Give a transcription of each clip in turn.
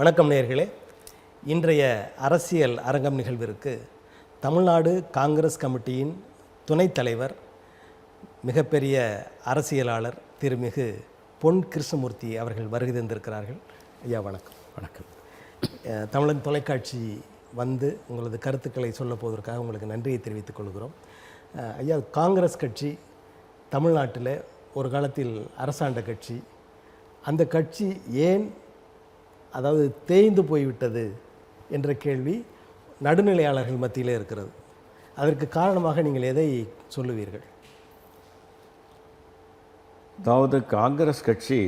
வணக்கம் நேயர்களே. இன்றைய அரசியல் அரங்கம் நிகழ்விற்கு தமிழ்நாடு காங்கிரஸ் கமிட்டியின் துணைத் தலைவர், மிகப்பெரிய அரசியலாளர் திருமிகு பொன் கிருஷ்ணமூர்த்தி அவர்கள் வருகை தந்திருக்கிறார்கள். ஐயா வணக்கம். வணக்கம். தமிழன் தொலைக்காட்சி வந்து உங்களது கருத்துக்களை சொல்ல போவதற்காக உங்களுக்கு நன்றியை தெரிவித்துக் கொள்கிறோம். ஐயா, காங்கிரஸ் கட்சி தமிழ்நாட்டில் ஒரு காலத்தில் அரசாண்ட கட்சி. அந்த கட்சி ஏன் தேய்ந்து போய்விட்டது என்ற கேள்வி நடுநிலையாளர்கள் மத்தியில் இருக்கிறது. அதற்கு காரணமாக நீங்கள் எதை சொல்லுவீர்கள்? அதாவது காங்கிரஸ் கட்சி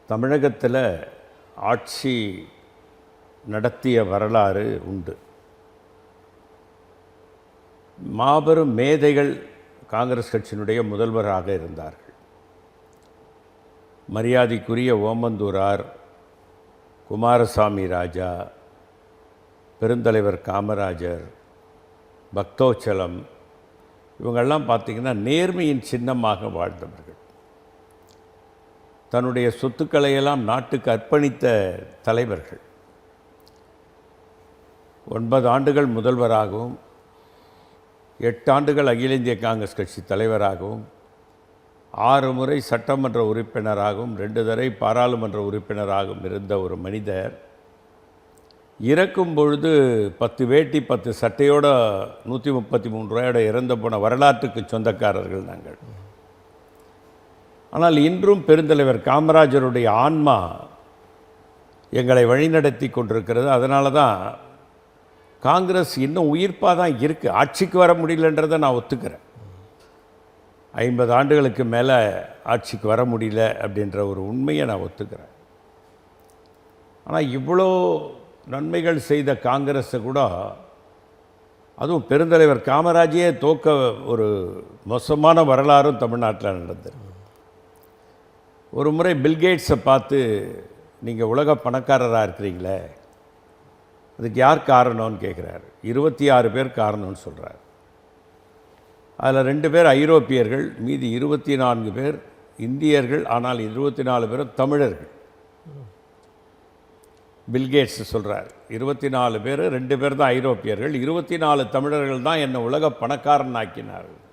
தமிழகத்தில் ஆட்சி நடத்திய வரலாறு உண்டு. மாபெரும் மேதைகள் காங்கிரஸ் கட்சியினுடைய முதல்வராக இருந்தார்கள். மரியாதைக்குரிய ஓமந்தூரார், குமாரசாமி ராஜா, பெருந்தலைவர் காமராஜர், பக்தோச்சலம், இவங்கெல்லாம் பார்த்திங்கன்னா நேர்மையின் சின்னமாக வாழ்ந்தவர்கள். தன்னுடைய சொத்துக்களையெல்லாம் நாட்டுக்கு அர்ப்பணித்த தலைவர்கள். 9 ஆண்டுகள் முதல்வராகவும் 8 ஆண்டுகள் அகில இந்திய காங்கிரஸ் கட்சி தலைவராகவும் 6 முறை சட்டமன்ற உறுப்பினராகவும் 2 தடவை பாராளுமன்ற உறுப்பினராகவும் இருந்த ஒரு மனிதர் இறக்கும் பொழுது 10 வேட்டி 10 சட்டையோட 133 ரூபாயோட இறந்து போன வரலாற்றுக்கு சொந்தக்காரர்கள் நாங்கள். ஆனால் இன்றும் பெருந்தலைவர் காமராஜருடைய ஆன்மா எங்களை வழிநடத்தி கொண்டிருக்கிறது. அதனால தான் காங்கிரஸ் இன்னும் உயிர்ப்பாக தான் இருக்குது. ஆட்சிக்கு வர முடியலன்றதை நான் ஒத்துக்கிறேன். 50 ஆண்டுகளுக்கு மேலே ஆட்சிக்கு வர முடியல அப்படின்ற ஒரு உண்மையை நான் ஒத்துக்கிறேன். ஆனால் இவ்வளோ நன்மைகள் செய்த காங்கிரஸை கூட, அதுவும் பெருந்தலைவர் காமராஜையே தோக்க ஒரு மோசமான வரலாறும் தமிழ்நாட்டில் நடந்தது. ஒரு முறை பில்கேட்ஸை பார்த்து, நீங்கள் உலக பணக்காரராக இருக்கிறீங்களே, அதுக்கு யார் காரணம்னு கேட்குறாரு. 26 பேர் காரணம்னு சொல்கிறார். அதில் 2 பேர் ஐரோப்பியர்கள், மீதி 24 பேர் இந்தியர்கள். ஆனால் 24 பேரும் தமிழர்கள். பில்கேட்ஸ் சொல்கிறார், 24 பேர், 2 பேர் தான் ஐரோப்பியர்கள், 24 தமிழர்கள் தான் என்னை உலக பணக்காரன் ஆக்கினார்கள்.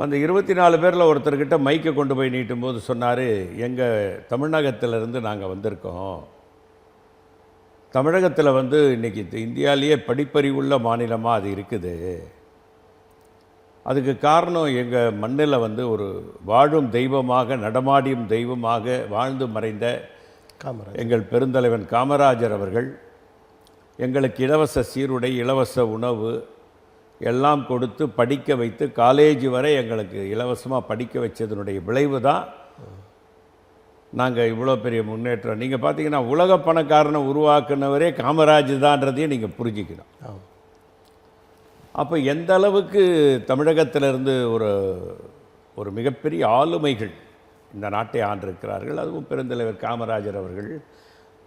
அந்த 24 பேரில் ஒருத்தர்கிட்ட மைக்கை கொண்டு போய் நீட்டும் போது சொன்னார், எங்கள் தமிழகத்திலிருந்து நாங்கள் வந்திருக்கோம். தமிழகத்தில் இன்றைக்கி இந்தியாவிலேயே படிப்பறிவுள்ள மாநிலமாக அது இருக்குது. அதுக்கு காரணம் எங்கள் மண்ணில் ஒரு வாழும் தெய்வமாக, நடமாடியும் தெய்வமாக வாழ்ந்து மறைந்த எங்கள் பெருந்தலைவன் காமராஜர் அவர்கள் எங்களுக்கு இலவச சீருடை, இலவச உணவு எல்லாம் கொடுத்து படிக்க வைத்து காலேஜ் வரை எங்களுக்கு இலவசமாக படிக்க வச்சதனுடைய விளைவு தான் நாங்கள் இவ்வளோ பெரிய முன்னேற்றம். நீங்கள் பார்த்தீங்கன்னா உலக பணக்காரனை உருவாக்குனவரே காமராஜ் தான்றதையும் நீங்கள் புரிஞ்சிக்கணும். அப்போ எந்த அளவுக்கு தமிழகத்திலிருந்து ஒரு மிகப்பெரிய ஆளுமைகள் இந்த நாட்டை ஆண்டிருக்கிறார்கள். அதுவும் பெருந்தலைவர் காமராஜர் அவர்கள்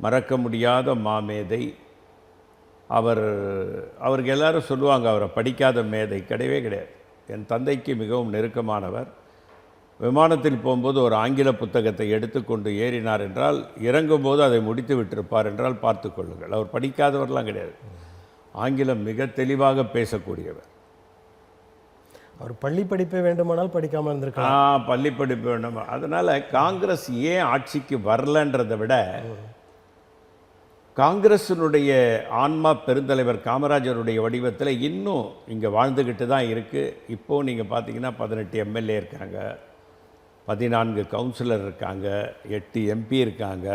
மறக்க முடியாத மாமேதை. அவருக்கு எல்லாரும் சொல்லுவாங்க, அவரை படிக்காத மேதை கிடையவே கிடையாது. என் தந்தைக்கு மிகவும் நெருக்கமானவர். விமானத்தில் போகும்போது ஒரு ஆங்கில புத்தகத்தை எடுத்துக்கொண்டு ஏறினார் என்றால், இறங்கும்போது அதை முடித்து விட்டிருப்பார் என்றால் பார்த்து கொள்ளுங்கள். அவர் படிக்காதவர்லாம் கிடையாது. ஆங்கிலம் மிக தெளிவாக பேசக்கூடியவர். அவர் பள்ளி படிப்பை வேண்டுமானால் படிக்காமல் இருந்திருக்கலாம். பள்ளி படிப்பு வேண்டும். அதனால் காங்கிரஸ் ஏன் ஆட்சிக்கு வரலன்றதை விட, காங்கிரஸினுடைய ஆன்மா பெருந்தலைவர் காமராஜருடைய வடிவத்தில் இன்னும் இங்கே வாழ்ந்துக்கிட்டு தான் இருக்குது. இப்போது நீங்கள் பார்த்தீங்கன்னா 18 எம்எல்ஏ இருக்காங்க, 14 கவுன்சிலர் இருக்காங்க, 8 எம்பி இருக்காங்க.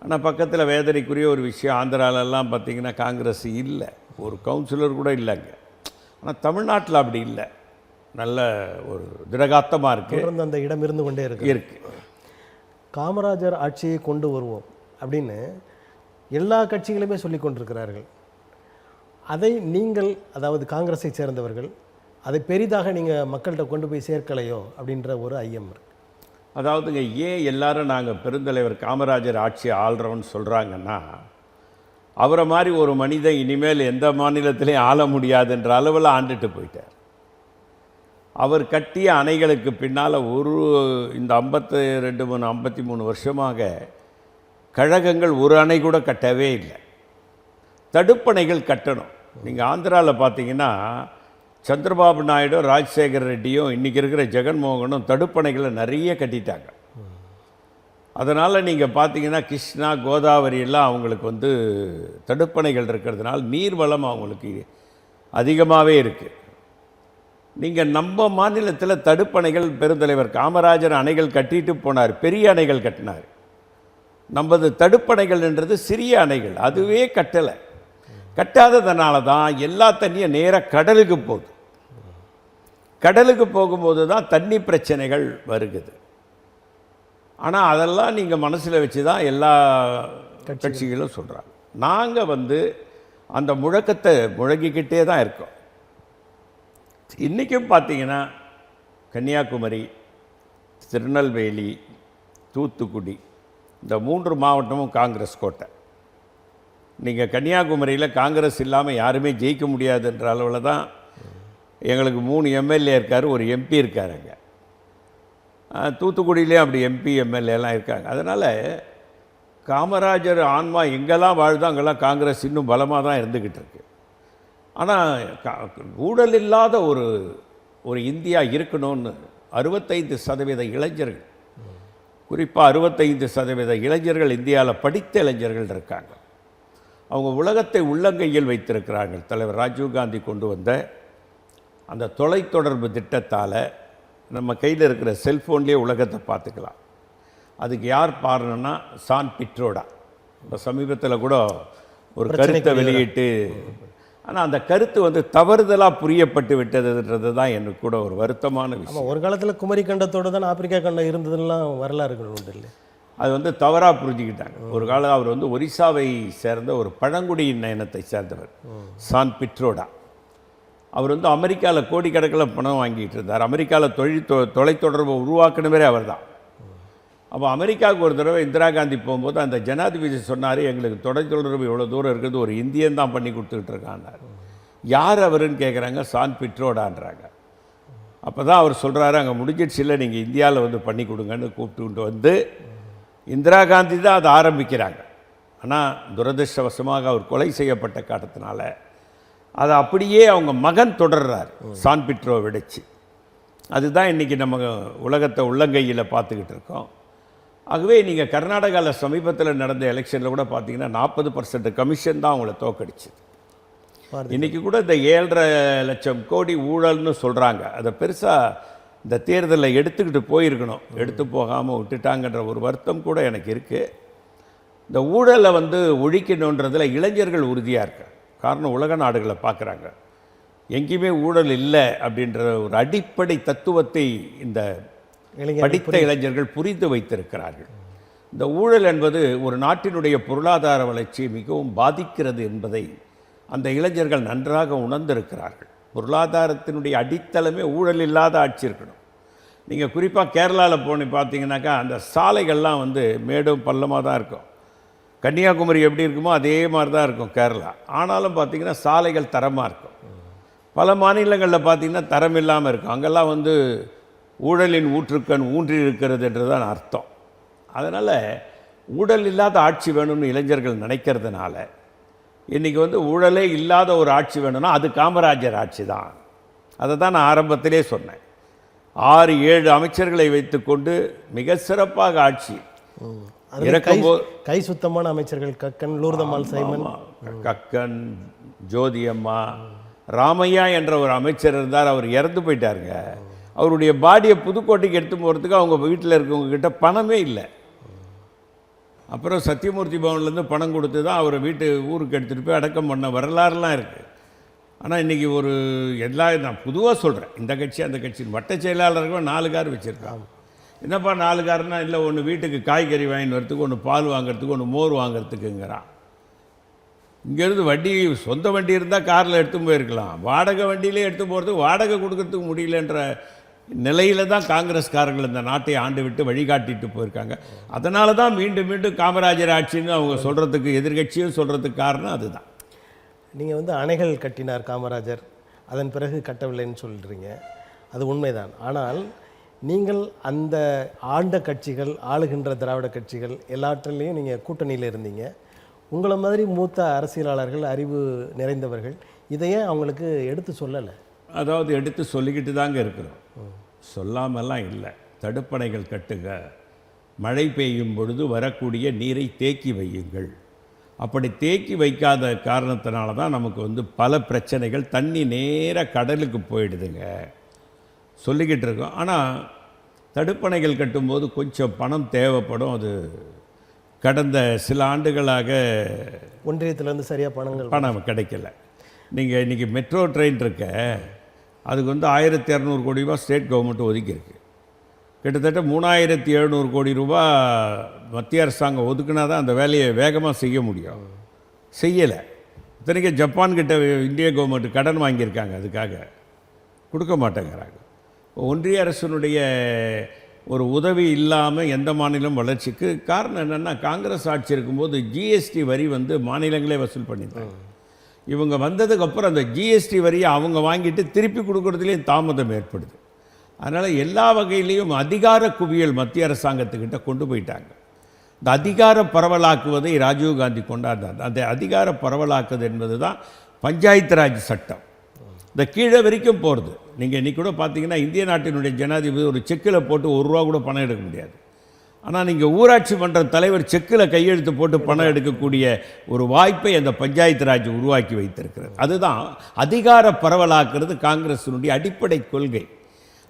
ஆனால் பக்கத்தில் வேதனைக்குரிய ஒரு விஷயம், ஆந்திராலெல்லாம் பார்த்திங்கன்னா காங்கிரஸ் இல்லை, ஒரு கவுன்சிலர் கூட இல்லைங்க. ஆனால் தமிழ்நாட்டில் அப்படி இல்லை. நல்ல ஒரு திடகாத்தமாக இருக்குது. அந்த இடம் இருந்து கொண்டே இருக்குது. காமராஜர் ஆட்சியை கொண்டு வருவோம் அப்படின்னு எல்லா கட்சிகளுமே சொல்லி கொண்டிருக்கிறார்கள். அதை நீங்கள், அதாவது காங்கிரஸை சேர்ந்தவர்கள், அதை பெரிதாக நீங்கள் மக்கள்கிட்ட கொண்டு போய் சேர்க்கலையோ அப்படின்ற ஒரு ஐயம் இருக்குது. அதாவதுங்க, ஏன் எல்லாரும் நாங்கள் பெருந்தலைவர் காமராஜர் ஆட்சி ஆள்றோன்னு சொல்கிறாங்கன்னா, அவரை மாதிரி ஒரு மனிதன் இனிமேல் எந்த மாநிலத்திலையும் ஆள முடியாதுன்ற அளவில் ஆண்டுட்டு போயிட்டார். அவர் கட்டிய அணைகளுக்கு பின்னால் இந்த 52, 53 வருஷமாக கழகங்கள் ஒரு அணை கூட கட்டவே இல்லை. தடுப்பணைகள் கட்டணும். நீங்கள் ஆந்திராவில் பார்த்தீங்கன்னா சந்திரபாபு நாயுடு, ராஜசேகர் ரெட்டியும் இன்றைக்கி இருக்கிற ஜெகன்மோகனும் தடுப்பணைகளை நிறைய கட்டிட்டாங்க. அதனால் நீங்கள் பார்த்தீங்கன்னா கிருஷ்ணா, கோதாவரி எல்லாம் அவங்களுக்கு வந்து தடுப்பணைகள் இருக்கிறதுனால நீர்வளம் அவங்களுக்கு அதிகமாகவே இருக்குது. நீங்கள் நம்ம மாநிலத்தில் தடுப்பணைகள் பெருந்தலைவர் காமராஜர் அணைகள் கட்டிட்டு போனார், பெரிய அணைகள் கட்டினார். நமது தடுப்பணைகள்ன்றது சிறிய அணைகள், அதுவே கட்டலை. கட்டாததுனால தான் எல்லா தண்ணியும் நேராக கடலுக்கு போகுது. கடலுக்கு போகும்போது தான் தண்ணி பிரச்சனைகள் வருகுது. ஆனால் அதெல்லாம் நீங்கள் மனசில் வச்சு தான் எல்லா கட்சிகளும் சொல்கிறாங்க. நாங்கள் வந்து அந்த முழக்கத்தை முழங்கிக்கிட்டே தான் இருக்கோம். இன்றைக்கும் பார்த்தீங்கன்னா கன்னியாகுமரி, திருநெல்வேலி, தூத்துக்குடி இந்த 3 மாவட்டமும் காங்கிரஸ் கோட்டை. நீங்கள் கன்னியாகுமரியில் காங்கிரஸ் இல்லாமல் யாருமே ஜெயிக்க முடியாதுன்ற அளவில் தான் எங்களுக்கு 3 எம்எல்ஏ இருக்கார், ஒரு எம்பி இருக்காருங்க. தூத்துக்குடியிலே அப்படி எம்பி எம்எல்ஏலாம் இருக்காங்க. அதனால் காமராஜர் ஆன்மா எங்கெல்லாம் வாழ்தோ அங்கெல்லாம் காங்கிரஸ் இன்னும் பலமாக தான் இருந்துக்கிட்டு இருக்கு. ஆனால் ஊழல் இல்லாத ஒரு இந்தியா இருக்கணும்னு 65% இளைஞர்கள், குறிப்பாக 65% இளைஞர்கள் இந்தியாவில் படித்த இளைஞர்கள் இருக்காங்க. அவங்க உலகத்தை உள்ளங்கையில் வைத்திருக்கிறார்கள். தலைவர் ராஜீவ்காந்தி கொண்டு வந்த அந்த தொலைத்தொடர்பு திட்டத்தால் நம்ம கையில் இருக்கிற செல்ஃபோன்லேயே உலகத்தை பார்த்துக்கலாம். அதுக்கு யார் பாருன்னா சான் பிட்ரோடா. இப்போ சமீபத்தில் கூட ஒரு கருத்தை வெளியிட்டு, ஆனால் அந்த கருத்து வந்து தவறுதலாக புரியப்பட்டு விட்டதுன்றது தான் எனக்கு கூட ஒரு வருத்தமான விஷயம். ஒரு காலத்தில் குமரி கண்டத்தோடு தான் ஆப்பிரிக்கா கண்டம் இருந்ததுலாம் வரலாறுகள் உண்டு இல்லை. அது வந்து தவறாக புரிஞ்சுக்கிட்டாங்க. ஒரு காலம் அவர் வந்து ஒரிசாவை சேர்ந்த ஒரு பழங்குடியின இனத்தை சேர்ந்தவர் சான் பிட்ரோடா. அவர் வந்து அமெரிக்காவில் கோடிக்கணக்கில் பணம் வாங்கிட்டு இருந்தார். அமெரிக்காவில் தொலைத்தொடர்பை உருவாக்கினவரே அவர் தான். அப்போ அமெரிக்காவுக்கு ஒரு தடவை இந்திரா காந்தி போகும்போது அந்த ஜனாதிபதி சொன்னார், எங்களுக்கு தொலைத்தொடர்பு இவ்வளோ தூரம் இருக்கிறது ஒரு இந்தியன் தான் பண்ணி கொடுத்துக்கிட்டு இருக்கான்னார். யார் அவருன்னு கேட்குறாங்க, சான் பிட்ரோடான்றாங்க. அப்போ தான் அவர் சொல்கிறாரு, அங்கே முடிஞ்சிடுச்சு இல்லை, நீங்கள் இந்தியாவில் வந்து பண்ணி கொடுங்கன்னு கூப்பிட்டு வந்து இந்திரா காந்தி தான் அதை ஆரம்பிக்கிறாங்க. ஆனால் துரதிருஷ்டவசமாக அவர் கொலை செய்யப்பட்ட காரணத்தினால அதை அப்படியே அவங்க மகன் தொடர்றார், சான் பிட்ரோ விடைச்சு. அதுதான் இன்றைக்கி நம்ம உலகத்தை உள்ளங்கையில் பார்த்துக்கிட்டு இருக்கோம். ஆகவே நீங்கள் கர்நாடகாவில் சமீபத்தில் நடந்த எலெக்ஷனில் கூட பார்த்தீங்கன்னா 40% கமிஷன் தான் அவங்கள தோக்கடிச்சு. இன்றைக்கி கூட இந்த 7.5 லட்சம் கோடி ஊழல்னு சொல்கிறாங்க. அதை பெருசாக இந்த தேர்தலில் எடுத்துக்கிட்டு போயிருக்கணும், எடுத்து போகாமல் விட்டுட்டாங்கன்ற ஒரு வருத்தம் கூட எனக்கு இருக்குது. இந்த ஊழலை வந்து ஒழிக்கணுன்றதில் இளைஞர்கள் உறுதியாக இருக்காங்க. காரணம், உலக நாடுகளை பார்க்குறாங்க, எங்கேயுமே ஊழல் இல்லை அப்படின்ற ஒரு அடிப்படை தத்துவத்தை இந்த படித்த இளைஞர்கள் புரிந்து வைத்திருக்கிறார்கள். இந்த ஊழல் என்பது ஒரு நாட்டினுடைய பொருளாதார வளர்ச்சியை மிகவும் பாதிக்கிறது என்பதை அந்த இளைஞர்கள் நன்றாக உணர்ந்திருக்கிறார்கள். பொருளாதாரத்தினுடைய அடித்தளமே ஊழல் இல்லாத ஆட்சி இருக்கணும். நீங்கள் குறிப்பாக கேரளாவில் போய் பார்த்தீங்கன்னாக்கா அந்த சாலைகள்லாம் வந்து மேடும் பள்ளமாக தான் இருக்கும். கன்னியாகுமரி எப்படி இருக்குமோ அதே மாதிரி தான் இருக்கும் கேரளா. ஆனாலும் பார்த்திங்கன்னா சாலைகள் தரமாக இருக்கும். பல மாநிலங்களில் பார்த்திங்கன்னா தரம் இல்லாமல் இருக்கும். அங்கெல்லாம் வந்து ஊழலின் ஊற்றுக்கண் ஊன்றி இருக்கிறது என்று தான் அர்த்தம். அதனால் ஊழல் இல்லாத ஆட்சி வேணும்னு இளைஞர்கள் நினைக்கிறதுனால இன்றைக்கி வந்து ஊழலே இல்லாத ஒரு ஆட்சி வேணும்னா அது காமராஜர் ஆட்சி தான். அதை தான் நான் ஆரம்பத்திலே சொன்னேன். 6-7 அமைச்சர்களை வைத்துக்கொண்டு மிக சிறப்பாக ஆட்சி கை சுத்தமான அமைச்சர்கள் கக்கன், லூர்தம்மாள் சைமன், கக்கன், ஜோதியம்மா, ராமையா என்ற ஒரு அமைச்சர் இருந்தார். அவர் இறந்து போயிட்டாருங்க. அவருடைய பாடியை புதுக்கோட்டைக்கு எடுத்து போகிறதுக்கு அவங்க வீட்டில் இருக்கவங்கக்கிட்ட பணமே இல்லை. அப்புறம் சத்தியமூர்த்தி பவன்லேருந்து பணம் கொடுத்து தான் அவரை ஊருக்கு எடுத்துகிட்டு போய் அடக்கம் பண்ண வரலாறுலாம் இருக்குது. ஆனால் இன்றைக்கி ஒரு நான் பொதுவாக சொல்கிறேன், இந்த கட்சி அந்த கட்சி வட்ட செயலாளர்கள் 4 கார் வச்சுருக்காங்க. என்னப்பா 4 காருன்னா, இல்லை ஒன்று வீட்டுக்கு காய்கறி வாங்கிட்டு வரத்துக்கு, ஒன்று பால் வாங்கிறதுக்கு, ஒன்று மோர் வாங்கிறதுக்குங்கிறான். இங்கேருந்து வண்டி சொந்த வண்டி இருந்தால் காரில் எடுத்து போயிருக்கலாம், வாடகை வண்டியிலே எடுத்து போகிறதுக்கு வாடகை கொடுக்கறதுக்கு முடியலன்ற நிலையில் தான் காங்கிரஸ்காரர்கள் இந்த நாட்டை ஆண்டு விட்டு வழிகாட்டிட்டு போயிருக்காங்க. அதனால தான் மீண்டும் மீண்டும் காமராஜர் ஆட்சின்னு அவங்க சொல்கிறதுக்கு, எதிர்கட்சியும் சொல்கிறதுக்கு காரணம் அதுதான். நீங்கள் வந்து அணைகள் கட்டினார் காமராஜர், அதன் பிறகு கட்டவில்லைன்னு சொல்கிறீங்க, அது உண்மைதான். ஆனால் நீங்கள் அந்த ஆண்ட கட்சிகள், ஆளுகின்ற திராவிட கட்சிகள் எல்லாற்றிலையும் நீங்கள் கூட்டணியில் இருந்தீங்க. உங்களை மாதிரி மூத்த அரசியலாளர்கள், அறிவு நிறைந்தவர்கள் இதையே அவங்களுக்கு எடுத்து சொல்லலை. அதாவது எடுத்து சொல்லிக்கிட்டு தாங்க இருக்கிறோம், சொல்லாமல்லாம் இல்லை. தடுப்பணைகள் கட்டுங்க, மழை பெய்யும் பொழுது வரக்கூடிய நீரை தேக்கி வையுங்கள். அப்படி தேக்கி வைக்காத காரணத்தினால தான் நமக்கு பல பிரச்சனைகள், தண்ணி நேராக கடலுக்கு போயிடுதுங்க சொல்லிக்கிட்டு இருக்கோம். ஆனால் தடுப்பணைகள் கட்டும்போது கொஞ்சம் பணம் தேவைப்படும். அது கடந்த சில ஆண்டுகளாக ஒன்றியத்திலேருந்து சரியாக பணம் கிடைக்கல. நீங்கள் இன்றைக்கி மெட்ரோ ட்ரெயின் இருக்க, அதுக்கு 1200 கோடி ரூபா ஸ்டேட் கவர்மெண்ட் ஒதுக்கியிருக்கு. கிட்டத்தட்ட 3700 கோடி ரூபா மத்திய அரசாங்கம் ஒதுக்குனா தான் அந்த வேலையை வேகமாக செய்ய முடியும். செய்யலை. இத்தனைக்கு ஜப்பான்கிட்ட இந்திய கவர்மெண்ட் கடன் வாங்கியிருக்காங்க, அதுக்காக கொடுக்க மாட்டேங்கிறாங்க. ஒன்றிய அரசினுடைய ஒரு உதவி இல்லாமல் எந்த மாநிலம் வளர்ச்சிக்கு காரணம் என்னென்னா, காங்கிரஸ் ஆட்சி இருக்கும்போது ஜிஎஸ்டி வரி மாநிலங்களே வசூல் பண்ணிட்டாங்க. இவங்க வந்ததுக்கப்புறம் அந்த ஜிஎஸ்டி வரியை அவங்க வாங்கிட்டு திருப்பி கொடுக்குறதுலேயும் தாமதம் ஏற்படுது. அதனால் எல்லா வகையிலையும் அதிகார குவியல் மத்திய அரசாங்கத்துக்கிட்ட கொண்டு போயிட்டாங்க. இந்த அதிகார பரவலாக்குவதை ராஜீவ்காந்தி கொண்டாடினார். அந்த அதிகார பரவலாக்குவது என்பது தான் பஞ்சாயத்து ராஜ் சட்டம். இந்த கீழே வரைக்கும் போகிறது. நீங்கள் இன்றைக்கி கூட பார்த்தீங்கன்னா, இந்திய நாட்டினுடைய ஜனாதிபதி ஒரு செக்கில் போட்டு ₹1 கூட பணம் எடுக்க முடியாது. ஆனால் நீங்கள் ஊராட்சி மன்ற தலைவர் செக்கில் கையெழுத்து போட்டு பணம் எடுக்கக்கூடிய ஒரு வாய்ப்பை அந்த பஞ்சாயத்து ராஜ் உருவாக்கி வைத்திருக்கிறது. அதுதான் அதிகார பரவலாக்குறது காங்கிரஸினுடைய அடிப்படை கொள்கை.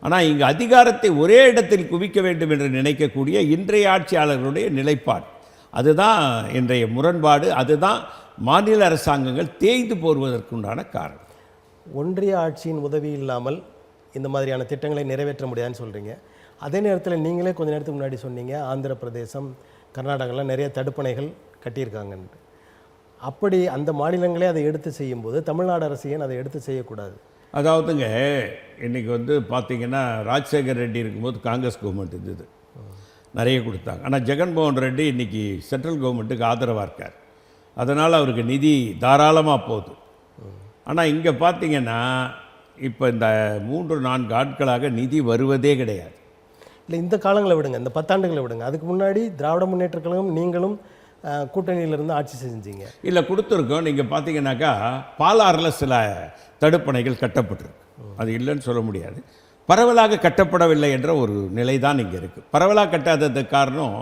ஆனால் இங்கே அதிகாரத்தை ஒரே இடத்தில் குவிக்க வேண்டும் என்று நினைக்கக்கூடிய இன்றைய ஆட்சியாளர்களுடைய நிலைப்பாடு, அதுதான் இன்றைய முரண்பாடு. அதுதான் மாநில அரசாங்கங்கள் தேய்ந்து போவதற்குண்டான காரணம். ஒன்றிய ஆட்சியின் உதவி இல்லாமல் இந்த மாதிரியான திட்டங்களை நிறைவேற்ற முடியாதுன்னு சொல்கிறீங்க. அதே நேரத்தில் நீங்களே கொஞ்ச நேரத்துக்கு முன்னாடி சொன்னீங்க, ஆந்திர பிரதேசம், கர்நாடகாவில் நிறைய தடுப்பணைகள் கட்டியிருக்காங்கன்ட்டு. அப்படி அந்த மாநிலங்களே அதை எடுத்து செய்யும்போது தமிழ்நாடு அரசு ஏன் அதை எடுத்து செய்யக்கூடாது? அதாவதுங்க, இன்றைக்கி பார்த்தீங்கன்னா, ராஜசேகர் ரெட்டி இருக்கும்போது காங்கிரஸ் கவர்மெண்ட் இருந்தது, நிறைய கொடுத்தாங்க. ஆனால் ஜெகன்மோகன் ரெட்டி இன்றைக்கி சென்ட்ரல் கவர்மெண்ட்டுக்கு ஆதரவாக இருக்கார். அதனால் அவருக்கு நிதி தாராளமாக போகுது. ஆனால் இங்கே பார்த்தீங்கன்னா, இப்போ இந்த 3-4 ஆட்களாக நிதி வருவதே கிடையாது. இல்லை, இந்த காலங்களை விடுங்க, இந்த 10 ஆண்டுகளை விடுங்க. அதுக்கு முன்னாடி திராவிட முன்னேற்ற கழகம் நீங்களும் கூட்டணியிலிருந்து ஆட்சி செஞ்சீங்க. இல்லை, கொடுத்துருக்கோம். நீங்கள் பார்த்தீங்கன்னாக்கா, பாலாறில் சில தடுப்பணைகள் கட்டப்பட்டிருக்கு, அது இல்லைன்னு சொல்ல முடியாது. பரவலாக கட்டப்படவில்லை என்ற ஒரு நிலை தான் இங்கே இருக்குது. பரவலாக கட்டாததுக்கு காரணம்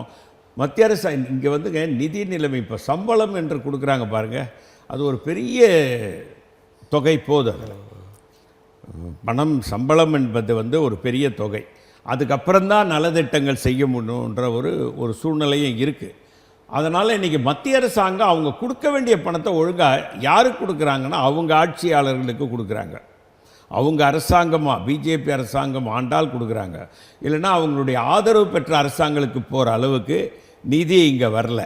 மத்திய அரசு இங்கே நிதி நிலைமை. இப்போ சம்பளம் என்று கொடுக்குறாங்க பாருங்கள், அது ஒரு பெரிய தொகை போது. அதில் பணம் சம்பளம் என்பது ஒரு பெரிய தொகை. அதுக்கப்புறம்தான் நலத்திட்டங்கள் செய்ய முடியுன்ற ஒரு சூழ்நிலையும் இருக்குது. அதனால் இன்றைக்கி மத்திய அரசாங்கம் அவங்க கொடுக்க வேண்டிய பணத்தை ஒழுங்காக யாருக்கு கொடுக்குறாங்கன்னா, அவங்க ஆட்சியாளர்களுக்கு கொடுக்குறாங்க. அவங்க அரசாங்கமாக பிஜேபி அரசாங்கம் ஆண்டால் கொடுக்குறாங்க. இல்லைன்னா அவங்களுடைய ஆதரவு பெற்ற அரசாங்கங்களுக்கு போகிற அளவுக்கு நிதி இங்கே வரல.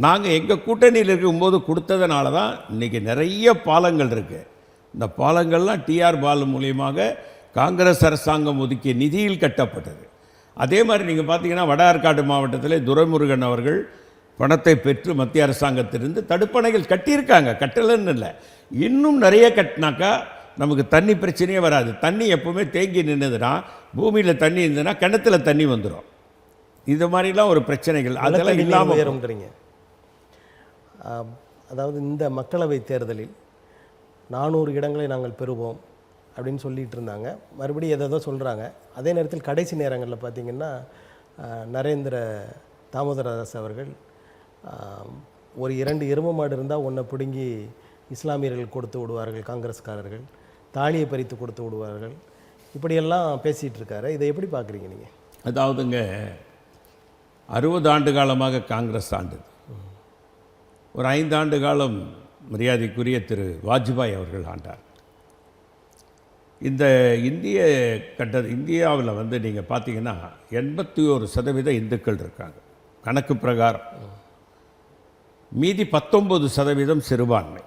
நாங்கள் எங்கள் கூட்டணியில் இருக்கும்போது கொடுத்ததுனால தான் இன்றைக்கி நிறைய பாலங்கள் இருக்குது. இந்த பாலங்கள்லாம் டிஆர் பாலு மூலியமாக காங்கிரஸ் அரசாங்கம் ஒதுக்கிய நிதியில் கட்டப்பட்டது. அதே மாதிரி நீங்கள் பார்த்தீங்கன்னா, வட ஆற்காடு மாவட்டத்தில் துரைமுருகன் அவர்கள் பணத்தை பெற்று மத்திய அரசாங்கத்திலிருந்து தடுப்பணைகள் கட்டியிருக்காங்க, கட்டலன்னு இல்லை. இன்னும் நிறைய கட்டினாக்கா நமக்கு தண்ணி பிரச்சனையே வராது. தண்ணி எப்போவுமே தேங்கி நின்றுதுன்னா, பூமியில் தண்ணி இருந்ததுன்னா கிணத்துல தண்ணி வந்துடும். இது மாதிரிலாம் ஒரு பிரச்சனைகள் அதெல்லாம் இல்லாமல் உயரும்ன்றீங்க. அதாவது இந்த மக்களவை தேர்தலில் 400 இடங்களை நாங்கள் பெறுவோம் அப்படின்னு சொல்லிகிட்டு இருந்தாங்க. மறுபடியும் எதை சொல்கிறாங்க. அதே நேரத்தில் கடைசி நேரங்களில் பார்த்திங்கன்னா, நரேந்திர தாமோதரதாஸ் அவர்கள் ஒரு 2 எருமை மாடு இருந்தால் ஒன்றை பிடுங்கி இஸ்லாமியர்கள் கொடுத்து விடுவார்கள், காங்கிரஸ்காரர்கள் தாலியை பறித்து கொடுத்து விடுவார்கள், இப்படியெல்லாம் பேசிகிட்டு இருக்காரு. இதை எப்படி பார்க்குறீங்க நீங்கள்? அதாவதுங்க, 60 ஆண்டு காலமாக காங்கிரஸ் ஆண்டது. ஒரு 5 ஆண்டு காலம் மரியாதைக்குரிய திரு வாஜ்பாய் அவர்கள் ஆண்டார். இந்த இந்தியாவில் நீங்கள் பார்த்தீங்கன்னா 81% இந்துக்கள் இருக்காங்க கணக்கு பிரகாரம். மீதி 19% சிறுபான்மை.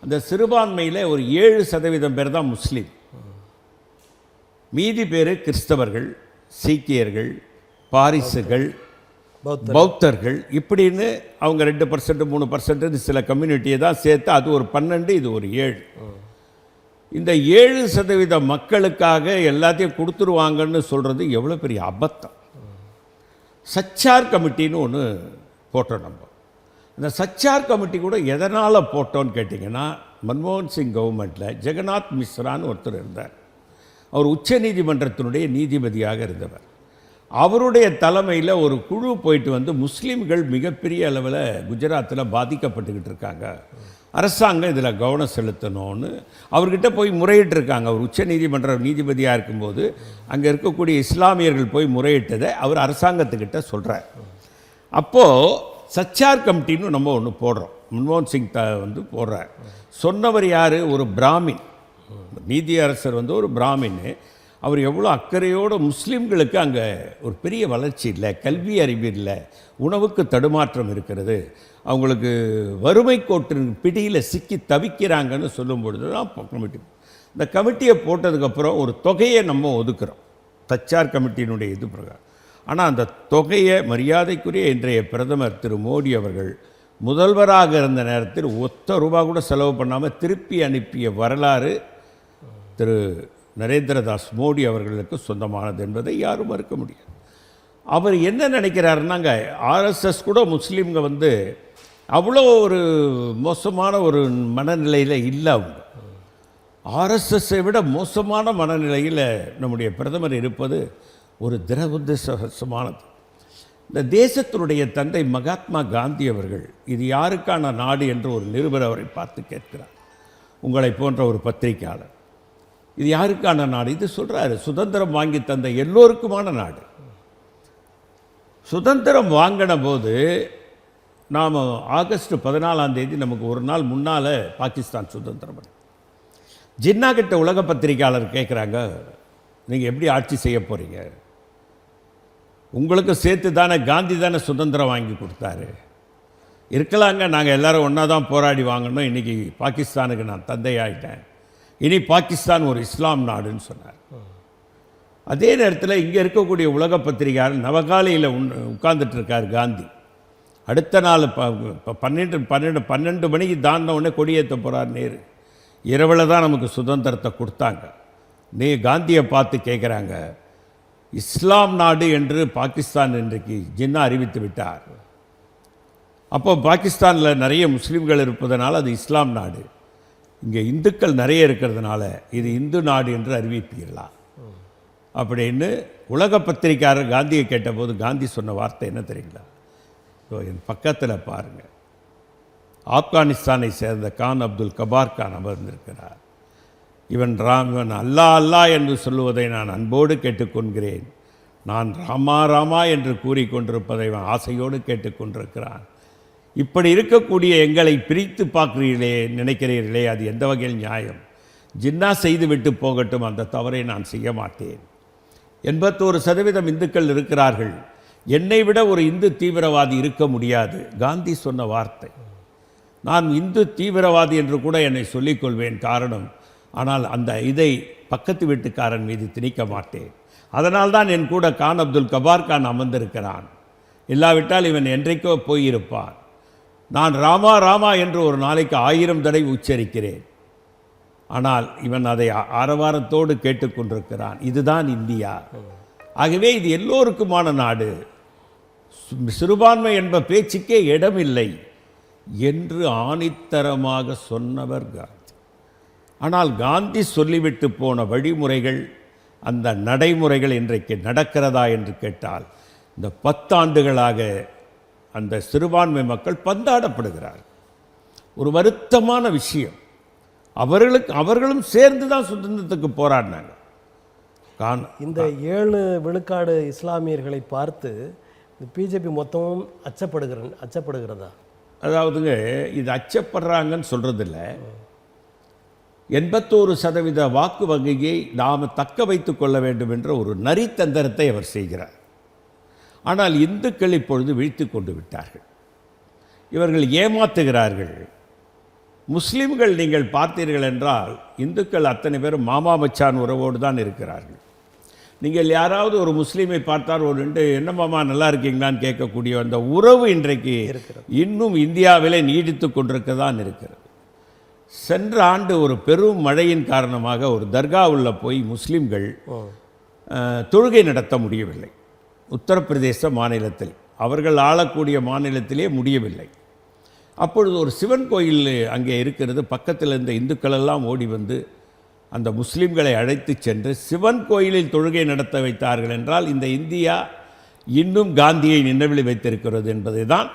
அந்த சிறுபான்மையில் ஒரு 7% பேர் தான் முஸ்லீம். மீதி பேர் கிறிஸ்தவர்கள், சீக்கியர்கள், பாரிசுகள், பௌத்தர்கள், இப்படின்னு அவங்க 2% 3% சில கம்யூனிட்டியை தான் சேர்த்து அது ஒரு 12, இது ஒரு 7. இந்த 7% மக்களுக்காக எல்லாத்தையும் கொடுத்துருவாங்கன்னு சொல்கிறது எவ்வளோ பெரிய அபத்தம். சச்சார் கமிட்டின்னு ஒன்று போட்டோம் நம்ம. இந்த சச்சார் கமிட்டி கூட எதனால் போட்டோன்னு கேட்டிங்கன்னா, மன்மோகன் சிங் கவர்மெண்ட்டில் ஜெகநாத் மிஸ்ரான்னு ஒருத்தர் இருந்தார். அவர் உச்ச நீதிமன்றத்தினுடைய நீதிபதியாக இருந்தவர். அவருடைய தலைமையில் ஒரு குழு போயிட்டு வந்து முஸ்லீம்கள் மிகப்பெரிய அளவில் குஜராத்தில் பாதிக்கப்பட்டுக்கிட்டு இருக்காங்க, அரசாங்கம் இதில் கவனம் செலுத்தணும்னு அவர்கிட்ட போய் முறையிட்டிருக்காங்க. அவர் உச்ச நீதிமன்ற நீதிபதியாக இருக்கும்போது அங்கே இருக்கக்கூடிய இஸ்லாமியர்கள் போய் முறையிட்டதை அவர் அரசாங்கத்துக்கிட்ட சொல்கிறார். அப்போது சச்சார் கமிட்டின்னு நம்ம ஒன்று போடுறோம். மன்மோகன் சிங் வந்து போடுறார். சொன்னவர் யார்? ஒரு பிராமின். நீதியரசர் வந்து ஒரு பிராமின். அவர் எவ்வளோ அக்கறையோடு முஸ்லீம்களுக்கு அங்கே ஒரு பெரிய வளர்ச்சி இல்லை, கல்வி அறிவு இல்லை, உணவுக்கு தடுமாற்றம் இருக்கிறது, அவங்களுக்கு வறுமை கோட்டின் பிடியில் சிக்கி தவிக்கிறாங்கன்னு சொல்லும் பொழுது தான் கமிட்டி. இந்த கமிட்டியை போட்டதுக்கப்புறம் ஒரு தொகையை நம்ம ஒதுக்குறோம் சச்சார் கமிட்டியினுடைய இது பிரகாரம். ஆனால் அந்த தொகையை மரியாதைக்குரிய இன்றைய பிரதமர் திரு மோடி அவர்கள் முதல்வராக இருந்த நேரத்தில் ஒத்த ரூபா கூட செலவு பண்ணாமல் திருப்பி அனுப்பிய வரலாறு திரு நரேந்திரதாஸ் மோடி அவர்களுக்கு சொந்தமானது என்பதை யாரும் மறுக்க முடியாது. அவர் என்ன நினைக்கிறாருன்னாங்க, ஆர்எஸ்எஸ் கூட முஸ்லீம்க வந்து அவ்வளோ ஒரு மோசமான ஒரு மனநிலையில் இல்லை. அவங்க ஆர்எஸ்எஸ்ஸை விட மோசமான மனநிலையில் நம்முடைய பிரதமர் இருப்பது ஒரு துரதிர்ஷ்டவசமானது. இந்த தேசத்தினுடைய தந்தை மகாத்மா காந்தி அவர்கள் இது யாருக்கான நாடு என்று ஒரு நிருபர் அவரை பார்த்து கேட்கிறார். உங்களை போன்ற ஒரு பத்திரிகையாளர், இது யாருக்கான நாடு? இது சொல்கிறாரு, சுதந்திரம் வாங்கி தந்த எல்லோருக்குமான நாடு. சுதந்திரம் வாங்கின போது நாம் ஆகஸ்ட் 14 நமக்கு ஒரு நாள் முன்னால் பாகிஸ்தான் சுதந்திரம். ஜின்னா கிட்ட உலக பத்திரிகையாளர் கேட்குறாங்க, நீங்கள் எப்படி ஆட்சி செய்ய போகிறீங்க? உங்களுக்கு சேர்த்து தானே காந்தி தானே சுதந்திரம் வாங்கி கொடுத்தாரு. இருக்கலாங்க, நாங்கள் எல்லோரும் ஒன்றா தான் போராடி வாங்கணும். இன்றைக்கி பாகிஸ்தானுக்கு நான் தந்தையாயிட்டேன், இனி பாகிஸ்தான் ஒரு இஸ்லாம் நாடுன்னு சொன்னார். அதே நேரத்தில் இங்கே இருக்கக்கூடிய உலக பத்திரிகையாளர் நவகாலியில் உட்கார்ந்துட்டு இருக்கார் காந்தி. அடுத்த நாள் 12 மணிக்கு தாண்டின உடனே கொடியேற்ற போகிறார் நேரு. இரவில் தான் நமக்கு சுதந்திரத்தை கொடுத்தாங்க. காந்தியை பார்த்து கேட்குறாங்க, இஸ்லாம் நாடு என்று பாகிஸ்தான் இன்றைக்கு ஜின்னா அறிவித்து விட்டார். அப்போ பாகிஸ்தானில் நிறைய முஸ்லீம்கள் இருப்பதனால அது இஸ்லாம் நாடு, இங்கே இந்துக்கள் நிறைய இருக்கிறதுனால இது இந்து நாடு என்று அறிவிப்பீர்களா அப்படின்னு உலக பத்திரிகையாளர் காந்தியை கேட்டபோது காந்தி சொன்ன வார்த்தை என்ன தெரியுங்களா? என் பக்கத்தில் பாருங்கள், ஆப்கானிஸ்தானை சேர்ந்த கான் அப்துல் கபார் கான் அமர்ந்திருக்கிறார். இவன் அல்லா அல்லா என்று சொல்லுவதை நான் அன்போடு கேட்டுக்கொள்கிறேன், நான் ராமா ராமா என்று கூறிக்கொண்டிருப்பதை அவன் ஆசையோடு கேட்டுக்கொண்டிருக்கிறான். இப்படி இருக்கக்கூடிய எங்களை பிரித்து பார்க்கிறீர்களே, நினைக்கிறீர்களே, அது எந்த வகையில் நியாயம்? ஜின்னா செய்து விட்டு போகட்டும், அந்த தவறை நான் செய்ய மாட்டேன். 81% இந்துக்கள் இருக்கிறார்கள், என்னை விட ஒரு இந்து தீவிரவாதி இருக்க முடியாது. காந்தி சொன்ன வார்த்தை. நான் இந்து தீவிரவாதி என்று கூட என்னை சொல்லிக்கொள்வேன், காரணம் ஆனால் அந்த இதை பக்கத்து வீட்டுக்காரன் மீது திணிக்க மாட்டேன். அதனால்தான் என் கூட கான் அப்துல் கபார் கான் அமர்ந்திருக்கிறான். இல்லாவிட்டால் இவன் என்றைக்கோ போயிருப்பான். நான் ராமா ராமா என்று ஒரு நாளைக்கு 1000 தடவை உச்சரிக்கிறேன், ஆனால் இவன் அதை ஆரவாரத்தோடு கேட்டுக்கொண்டிருக்கிறான். இதுதான் இந்தியா. ஆகவே இது எல்லோருக்குமான நாடு, சிறுபான்மை என்ப பேச்சுக்கே இடமில்லை என்று ஆணித்தரமாக சொன்னவர் காந்தி. ஆனால் காந்தி சொல்லிவிட்டு போன வழிமுறைகள், அந்த நடைமுறைகள் இன்றைக்கு நடக்கிறதா என்று கேட்டால், இந்த 10 ஆண்டுகளாக அந்த சிறுபான்மை மக்கள் பந்தாடப்படுகிறார். ஒரு வருத்தமான விஷயம். அவர்களும் சேர்ந்து தான் சுதந்திரத்துக்கு போராடினாங்க. இந்த 7 விழுக்காடு இஸ்லாமியர்களை பார்த்து பிஜேபி மொத்தமும் அச்சப்படுகிறதா? அதாவதுங்க, இது அச்சப்படுறாங்கன்னு சொல்கிறதில்ல. 81% வாக்கு வங்கியை நாம் தக்க வைத்து கொள்ள வேண்டும் என்ற ஒரு நரித்தந்திரத்தை அவர் செய்கிறார். ஆனால் இந்துக்கள் இப்பொழுது விழித்து கொண்டு விட்டார்கள். இவர்கள் ஏமாத்துகிறார்கள். முஸ்லீம்கள் நீங்கள் பார்த்தீர்கள் என்றால் இந்துக்கள் அத்தனை பேரும் மாமா மச்சான் உறவோடு தான் இருக்கிறார்கள். நீங்கள் யாராவது ஒரு முஸ்லீமை பார்த்தால் ஒரு 2 என்ன மாமா நல்லா இருக்கீங்களான்னு கேட்கக்கூடிய அந்த உறவு இன்றைக்கு இன்னும் இந்தியாவிலே நீடித்து கொண்டிருக்க தான் இருக்கிறது. சென்ற ஆண்டு ஒரு பெரும் மழையின் காரணமாக ஒரு தர்காவுள்ள போய் முஸ்லிம்கள் தொழுகை நடத்த முடியவில்லை. உத்தரப்பிரதேச மாநிலத்தில், அவர்கள் ஆளக்கூடிய மாநிலத்திலே முடியவில்லை. அப்பொழுது ஒரு சிவன் கோயில் அங்கே இருக்கிறது. பக்கத்தில் இருந்த இந்துக்கள் எல்லாம் ஓடி வந்து அந்த முஸ்லிம்களை அழைத்து சென்று சிவன் கோயிலில் தொழுகை நடத்த வைத்தார்கள். என்றால் இந்த இந்தியா இன்னும் காந்தியை நினைவில் வைத்திருக்கிறது என்பதை தான்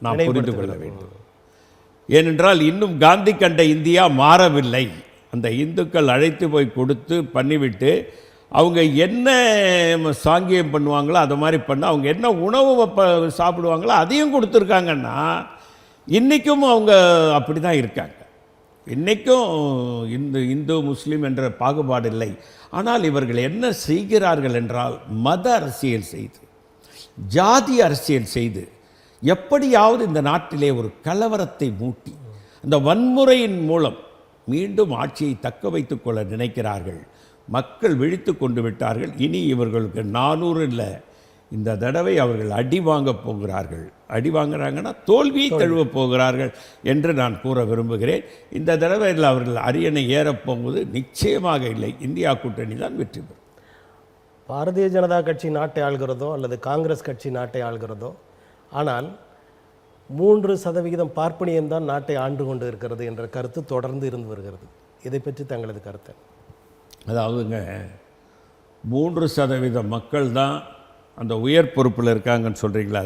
நாம் புரிந்து கொள்ள வேண்டும். ஏனென்றால் இன்னும் காந்தி கண்ட இந்தியா மாறவில்லை. அந்த இந்துக்கள் அழைத்து போய் கொடுத்து பண்ணிவிட்டு அவங்க என்ன சாங்கியம் பண்ணுவாங்களோ அதை மாதிரி பண்ண, அவங்க என்ன உணவு சாப்பிடுவாங்களோ அதையும் கொடுத்துருக்காங்கன்னா இன்றைக்கும் அவங்க அப்படி தான் இருக்காங்க. இன்றைக்கும் இந்து முஸ்லீம் என்ற பாகுபாடு இல்லை. ஆனால் இவர்கள் என்ன செய்கிறார்கள் என்றால் மத அரசியல் செய்து, ஜாதி அரசியல் செய்து, எப்படியாவது இந்த நாட்டிலே ஒரு கலவரத்தை மூட்டி அந்த வன்முறையின் மூலம் மீண்டும் ஆட்சியை தக்க வைத்துக் கொள்ள நினைக்கிறார்கள். மக்கள் விழித்து கொண்டு விட்டார்கள். இனி இவர்களுக்கு 400 இல்லை, இந்த தடவை அவர்கள் அடி வாங்க போகிறார்கள். அடி வாங்குறாங்கன்னா தோல்வியை தழுவப் போகிறார்கள் என்று நான் கூற விரும்புகிறேன். இந்த தடவையில் அவர்கள் அரியணை ஏறப்போவது நிச்சயமாக இல்லை. இந்தியா கூட்டணி தான் வெற்றி பெறும். பாரதிய ஜனதா கட்சி நாட்டை ஆள்கிறதோ அல்லது காங்கிரஸ் கட்சி நாட்டை ஆள்கிறதோ, ஆனால் 3% பார்ப்பனியம்தான் நாட்டை ஆண்டு கொண்டு இருக்கிறது என்ற கருத்து தொடர்ந்து இருந்து வருகிறது. இதை பற்றி தங்களது கருத்து? அதாவதுங்க, 3% மக்கள் தான் அந்த உயர் பொறுப்பில் இருக்காங்கன்னு சொல்கிறீங்களா?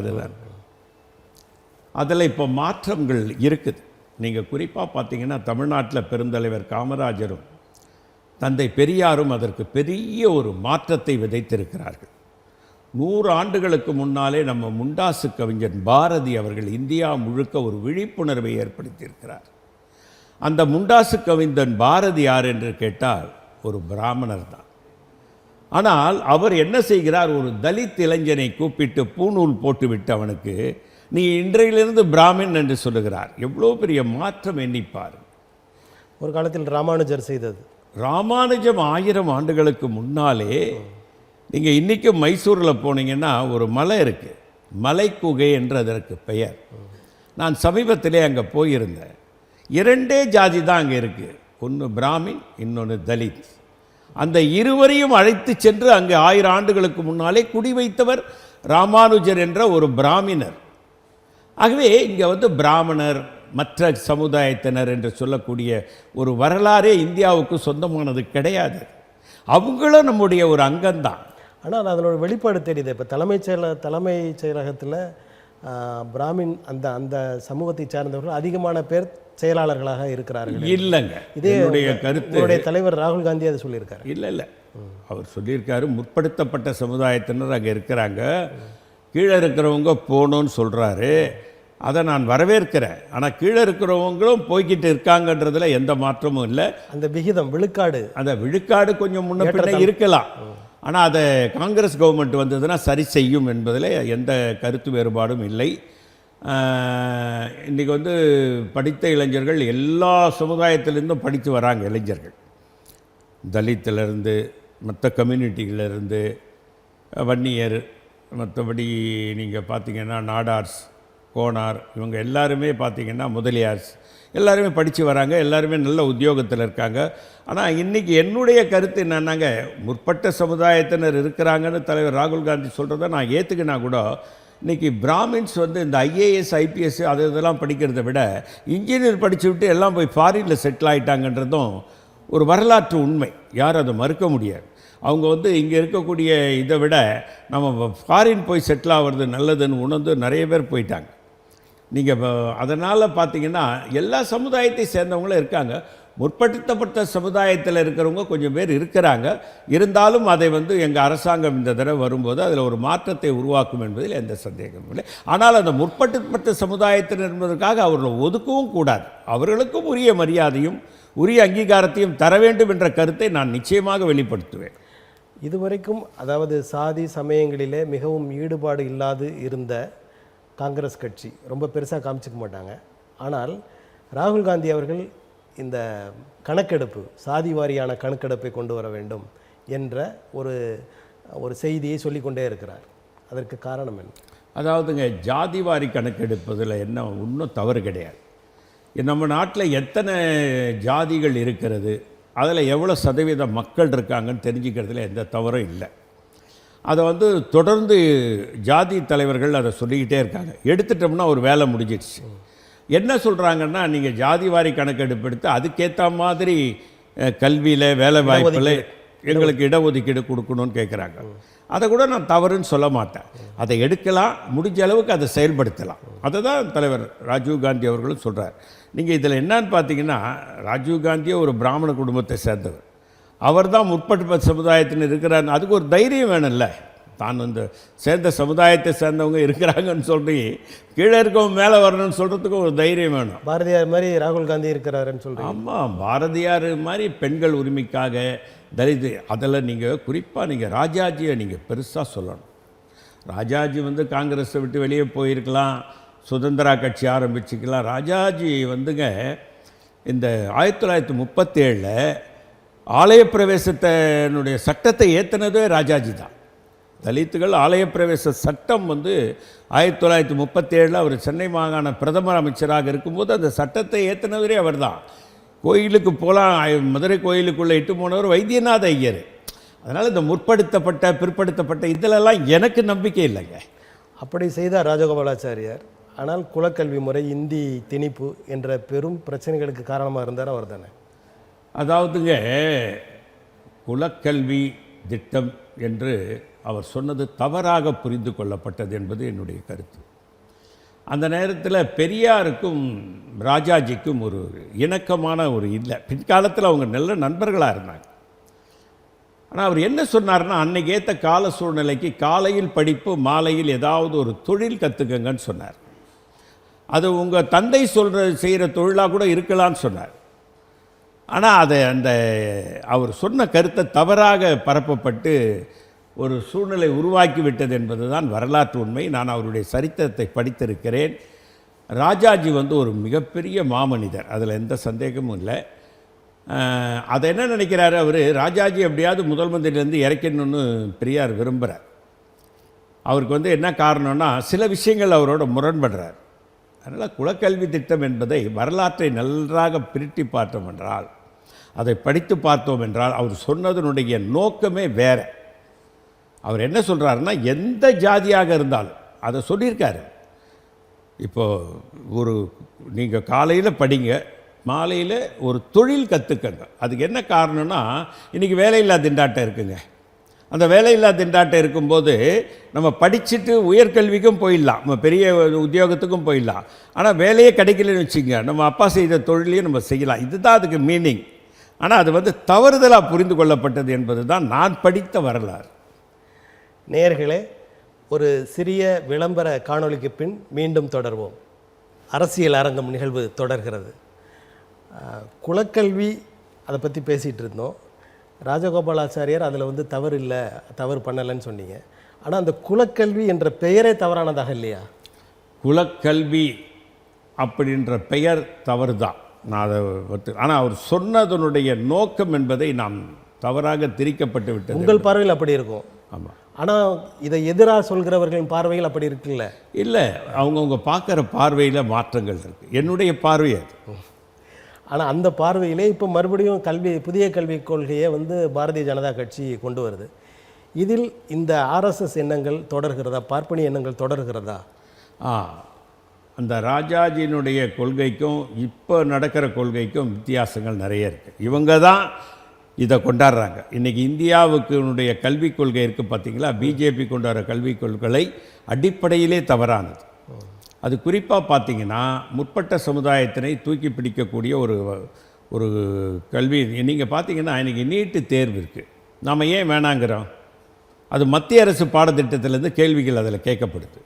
அதில் இப்போ மாற்றங்கள் இருக்குது. நீங்கள் குறிப்பாக பார்த்தீங்கன்னா தமிழ்நாட்டில் பெருந்தலைவர் காமராஜரும் தந்தை பெரியாரும் அதற்கு பெரிய ஒரு மாற்றத்தை விதைத்திருக்கிறார்கள். 100 ஆண்டுகளுக்கு முன்னாலே நம்ம முண்டாசு கவிஞன் பாரதி அவர்கள் இந்தியா முழுக்க ஒரு விழிப்புணர்வை ஏற்படுத்தியிருக்கிறார். அந்த முண்டாசு கவிஞன் பாரதி யார் என்று கேட்டால் ஒரு பிராமணர் தான். ஆனால் அவர் என்ன செய்கிறார்? ஒரு தலித் இளைஞனை கூப்பிட்டு பூநூல் போட்டுவிட்டு அவனுக்கு நீ இன்றையிலிருந்து பிராமின் என்று சொல்லுகிறார். எவ்வளோ பெரிய மாற்றம் எண்ணிப்பார். ஒரு காலத்தில் ராமானுஜர் செய்தது. ராமானுஜம் 1000 ஆண்டுகளுக்கு முன்னாலே, நீங்கள் இன்றைக்கும் மைசூரில் போனீங்கன்னா ஒரு மலை இருக்குது, மலைக்குகை என்று அதற்கு பெயர். நான் சமீபத்திலே அங்கே போயிருந்தேன். 2 ஜாதி தான் அங்கே இருக்குது, ஒன்று பிராமின், இன்னொன்று தலித். அந்த இருவரையும் அழைத்து சென்று அங்கே 1000 ஆண்டுகளுக்கு முன்னாலே குடி வைத்தவர் ராமானுஜர் என்ற ஒரு பிராமணர். ஆகவே இங்கே வந்து பிராமணர், மற்ற சமுதாயத்தினர் என்று சொல்லக்கூடிய ஒரு வரலாறே இந்தியாவுக்கு சொந்தமானது கிடையாது. அவங்களும் நம்முடைய ஒரு அங்கம்தான். ஆனால் அதனோட வெளிப்பாடு தெரியுது. இப்போ தலைமைச் செயலகத்தில் பிராமின் அந்த சமூகத்தை சார்ந்தவர்கள் அதிகமான பேர் செயலாளர்களாக இருக்கிறார்கள். இல்லைங்க, இதே கருத்து தலைவர் ராகுல் காந்தி அதை சொல்லியிருக்காரு. இல்லை, அவர் சொல்லியிருக்காரு முற்படுத்தப்பட்ட சமுதாயத்தினர் அங்கே இருக்கிறாங்க, கீழே இருக்கிறவங்க போகணும்னு சொல்கிறாரு. அதை நான் வரவேற்கிறேன். ஆனால் கீழே இருக்கிறவங்களும் போய்கிட்டு இருக்காங்கன்றதுல எந்த மாற்றமும் இல்லை. அந்த விகிதம் விழுக்காடு, அந்த விழுக்காடு கொஞ்சம் முன்ன பின்ன இருக்கலாம். ஆனால் அதை காங்கிரஸ் கவர்மெண்ட் வந்ததுன்னா சரி செய்யும் என்பதில் எந்த கருத்து வேறுபாடும் இல்லை. இன்றைக்கி வந்து படித்த இளைஞர்கள் எல்லா சமுதாயத்திலேருந்தும் படித்து வராங்க. இளைஞர்கள் தலித்திலிருந்து, மற்ற கம்யூனிட்டிகளிலிருந்து, வன்னியர், மற்றபடி நீங்கள் பார்த்தீங்கன்னா நாடார்ஸ், கோனார், இவங்க எல்லாருமே பார்த்தீங்கன்னா முதலியார்ஸ், எல்லாருமே படித்து வராங்க. எல்லாருமே நல்ல உத்தியோகத்தில் இருக்காங்க. ஆனால் இன்றைக்கி என்னுடைய கருத்து என்னன்னாங்க, முற்பட்ட சமுதாயத்தினர் இருக்கிறாங்கன்னு தலைவர் ராகுல் காந்தி சொல்கிறத நான் ஏற்றுக்கினா கூட, இன்றைக்கி பிராமின்ஸ் வந்து இந்த ஐஏஎஸ் ஐபிஎஸ் இதெல்லாம் படிக்கிறத விட இன்ஜினியர் படித்து விட்டு எல்லாம் போய் ஃபாரினில் செட்டில் ஆகிட்டாங்கன்றதும் ஒரு வரலாற்று உண்மை. யாரும் அதை மறுக்க முடியாது. அவங்க வந்து இங்கே இருக்கக்கூடிய இதை விட நம்ம ஃபாரின் போய் செட்டில் ஆகிறது நல்லதுன்னு உணர்ந்து நிறைய பேர் போயிட்டாங்க. நீங்கள் அதனால் பார்த்தீங்கன்னா எல்லா சமுதாயத்தை சேர்ந்தவங்களும் இருக்காங்க. முற்படுத்தப்பட்ட சமுதாயத்தில் இருக்கிறவங்க கொஞ்சம் பேர் இருக்கிறாங்க. இருந்தாலும் அதை வந்து எங்கள் அரசாங்கம் இந்த தடவை வரும்போது அதில் ஒரு மாற்றத்தை உருவாக்கும் என்பதில் எந்த சந்தேகமும் இல்லை. ஆனால் அந்த முற்படுத்தப்பட்ட சமுதாயத்தினர் என்பதற்காக அவர்களை ஒதுக்கவும் கூடாது. அவர்களுக்கும் உரிய மரியாதையும் உரிய அங்கீகாரத்தையும் தர வேண்டும் என்ற கருத்தை நான் நிச்சயமாக வெளிப்படுத்துவேன். இதுவரைக்கும் அதாவது சாதி சமயங்களிலே மிகவும் ஈடுபாடு இல்லாது இருந்த காங்கிரஸ் கட்சி ரொம்ப பெருசாக காமிச்சிக்க மாட்டாங்க. ஆனால் ராகுல் காந்தி அவர்கள் இந்த கணக்கெடுப்பு, சாதி வாரியான கணக்கெடுப்பை கொண்டு வர வேண்டும் என்ற ஒரு செய்தியை சொல்லிக்கொண்டே இருக்கிறார். அதற்கு காரணம் என்ன? அதாவதுங்க, ஜாதிவாரி கணக்கெடுப்பதில் என்ன ஒன்றும் தவறு கிடையாது. நம்ம நாட்டில் எத்தனை ஜாதிகள் இருக்கிறது, அதில் எவ்வளோ சதவீத மக்கள் இருக்காங்கன்னு தெரிஞ்சுக்கிறதுல எந்த தவறும் இல்லை. அதை வந்து தொடர்ந்து ஜாதி தலைவர்கள் அதை சொல்லிக்கிட்டே இருக்காங்க. எடுத்துட்டோம்னா ஒரு வேலை முடிஞ்சிடுச்சு. என்ன சொல்கிறாங்கன்னா, நீங்கள் ஜாதி வாரி கணக்கெடுப்பு எடுத்து அதுக்கேற்ற மாதிரி கல்வியில் வேலை வாய்ப்பில் எங்களுக்கு இடஒதுக்கீடு கொடுக்கணும்னு கேட்குறாங்க. அதை கூட நான் தவறுன்னு சொல்ல மாட்டேன். அதை எடுக்கலாம், முடிஞ்ச அளவுக்கு அதை செயல்படுத்தலாம். அதை தான் தலைவர் ராஜீவ்காந்தி அவர்களும் சொல்கிறார். நீங்கள் இதில் என்னன்னு பார்த்தீங்கன்னா, ராஜீவ்காந்தியே ஒரு பிராமண குடும்பத்தை சேர்ந்தவர். அவர் தான் முற்பட்ட சமுதாயத்தின் இருக்கிறார். அதுக்கு ஒரு தைரியம் வேணும்ல. தான் இந்த சேர்ந்த சமுதாயத்தை சேர்ந்தவங்க இருக்கிறாங்கன்னு சொல்லி கீழே இருக்கவங்க மேலே வரணும்னு சொல்கிறதுக்கு ஒரு தைரியம் வேணும். பாரதியார் மாதிரி ராகுல் காந்தி இருக்கிறாருன்னு சொல்கிறேன். ஆமாம், பாரதியார் மாதிரி பெண்கள் உரிமைக்காக தலித், அதில் நீங்கள் குறிப்பாக நீங்கள் ராஜாஜியை நீங்கள் பெருசாக சொல்லணும். ராஜாஜி வந்து காங்கிரஸை விட்டு வெளியே போயிருக்கலாம், சுதந்திரா கட்சி ஆரம்பிச்சுக்கலாம். ராஜாஜி வந்துங்க இந்த 1937 ஆலய பிரவேசத்தினுடைய சட்டத்தை ஏற்றினதே ராஜாஜி தான். தலித்துகள் ஆலய பிரவேச சட்டம் வந்து 1937 அவர் சென்னை மாகாண பிரதமர் அமைச்சராக இருக்கும்போது அந்த சட்டத்தை ஏற்றினவரே அவர் தான். கோயிலுக்கு போகலாம், மதுரை கோயிலுக்குள்ளே இட்டு போனவர் வைத்தியநாத ஐயர். அதனால் இந்த முற்படுத்தப்பட்ட பிற்படுத்தப்பட்ட இதிலெல்லாம் எனக்கு நம்பிக்கை இல்லைங்க. அப்படி செய்தார் ராஜகோபாலாச்சாரியார். ஆனால் குலக்கல்வி முறை, இந்தி திணிப்பு என்ற பெரும் பிரச்சனைகளுக்கு காரணமாக இருந்தார் அவர் தானே. அதாவதுங்க, குலக்கல்வி திட்டம் என்று அவர் சொன்னது தவறாக புரிந்து கொள்ளப்பட்டது என்பது என்னுடைய கருத்து. அந்த நேரத்தில் பெரியாருக்கும் ராஜாஜிக்கும் ஒரு இணக்கமான ஒரு இல்லை. பிற்காலத்தில் அவங்க நல்ல நண்பர்களாக இருந்தாங்க. ஆனால் அவர் என்ன சொன்னார்னா, அன்னைக்கு ஏற்ற கால சூழ்நிலைக்கு காலையில் படிப்பு, மாலையில் ஏதாவது ஒரு தொழில் கற்றுக்கங்கன்னு சொன்னார். அது உங்கள் தந்தை செய்கிற தொழிலாக கூட இருக்கலான்னு சொன்னார். ஆனால் அதை அவர் சொன்ன கருத்தை தவறாக பரப்பப்பட்டு ஒரு சூழ்நிலை உருவாக்கி விட்டது என்பது தான் வரலாற்று உண்மை. நான் அவருடைய சரித்திரத்தை படித்திருக்கிறேன். ராஜாஜி வந்து ஒரு மிகப்பெரிய மாமனிதர், அதில் எந்த சந்தேகமும் இல்லை. அதை என்ன நினைக்கிறாரு அவர், ராஜாஜி எப்படியாவது முதல் மந்திரிலேருந்து இறக்கணும்னு பெரியார் விரும்புகிறார். அவருக்கு வந்து என்ன காரணம்னா, சில விஷயங்கள் அவரோட முரண்படுறார். அதனால் குலக்கல்வி திட்டம் என்பதை வரலாற்றை நன்றாக பிரிட்டி பார்த்தோம் என்றால், அதை படித்து பார்த்தோம் என்றால், அவர் சொன்னதனுடைய நோக்கமே வேறு. அவர் என்ன சொல்கிறாருன்னா, எந்த ஜாதியாக இருந்தாலும் அதை சொல்லியிருக்காரு. இப்போது நீங்கள் காலையில் படிங்க, மாலையில் ஒரு தொழில் கற்றுக்கங்க. அதுக்கு என்ன காரணம்னா, இன்றைக்கி வேலையில்லா திண்டாட்டம் இருக்குங்க. அந்த வேலையில்லா திண்டாட்டம் இருக்கும்போது நம்ம படிச்சுட்டு உயர்கல்விக்கும் போயிடலாம், நம்ம பெரிய உத்தியோகத்துக்கும் போயிடலாம். ஆனால் வேலையே கிடைக்கலன்னு வச்சுங்க, நம்ம அப்பா செய்த தொழிலையும் நம்ம செய்யலாம். இதுதான் அதுக்கு மீனிங். ஆனால் அது வந்து தவறுதலாக புரிந்து கொள்ளப்பட்டது என்பது தான் நான் படித்த வரலாறு. நேயர்களே, ஒரு சிறிய விளம்பர காணொளிக்கு பின் மீண்டும் தொடர்வோம். அரசியல் அரங்கம் நிகழ்வு தொடர்கிறது. குலக்கல்வி அதை பற்றி பேசிகிட்டு இருந்தோம். ராஜகோபாலாச்சாரியார் அதில் வந்து தவறு இல்லை, தவறு பண்ணலைன்னு சொன்னீங்க. ஆனால் அந்த குலக்கல்வி என்ற பெயரே தவறானதாக இல்லையா? குலக்கல்வி அப்படின்ற பெயர் தவறு தான். நான் அதை ஆனால் அவர் சொன்னதனுடைய நோக்கம் என்பதை நாம் தவறாக திரிக்கப்பட்டு விட்டது. உங்கள் பார்வையில் அப்படி இருக்கும். ஆமாம். ஆனால் இதை எதிராக சொல்கிறவர்களின் பார்வையில் அப்படி இருக்குல்ல? இல்லை, அவங்கவுங்க பார்க்குற பார்வையில் மாற்றங்கள் இருக்குது. என்னுடைய பார்வை அது. ஆனால் அந்த பார்வையிலே இப்போ மறுபடியும் புதிய கல்விக் கொள்கையை வந்து பாரதிய ஜனதா கட்சி கொண்டு வருது. இதில் இந்த ஆர்எஸ்எஸ் எண்ணங்கள் தொடர்கிறதா, பார்ப்பனி எண்ணங்கள் தொடர்கிறதா? அந்த ராஜாஜியினுடைய கொள்கைக்கும் இப்போ நடக்கிற கொள்கைக்கும் வித்தியாசங்கள் நிறைய இருக்குது. இவங்க தான் இதை கொண்டாடுறாங்க. இன்றைக்கி இந்தியாவுக்குனுடைய கல்விக் கொள்கை இருக்குது பார்த்தீங்களா, பிஜேபி கொண்டாடுற கல்விக் கொள்கை அடிப்படையிலே தவறானது. அது குறிப்பாக பார்த்தீங்கன்னா, முற்பட்ட சமுதாயத்தினை தூக்கி பிடிக்கக்கூடிய ஒரு கல்வி. நீங்கள் பார்த்தீங்கன்னா, இன்றைக்கி நீட்டு தேர்வு இருக்குது. நாம் ஏன் வேணாங்கிறோம்? அது மத்திய அரசு பாடத்திட்டத்திலேருந்து கேள்விகள் அதில் கேட்கப்படுது.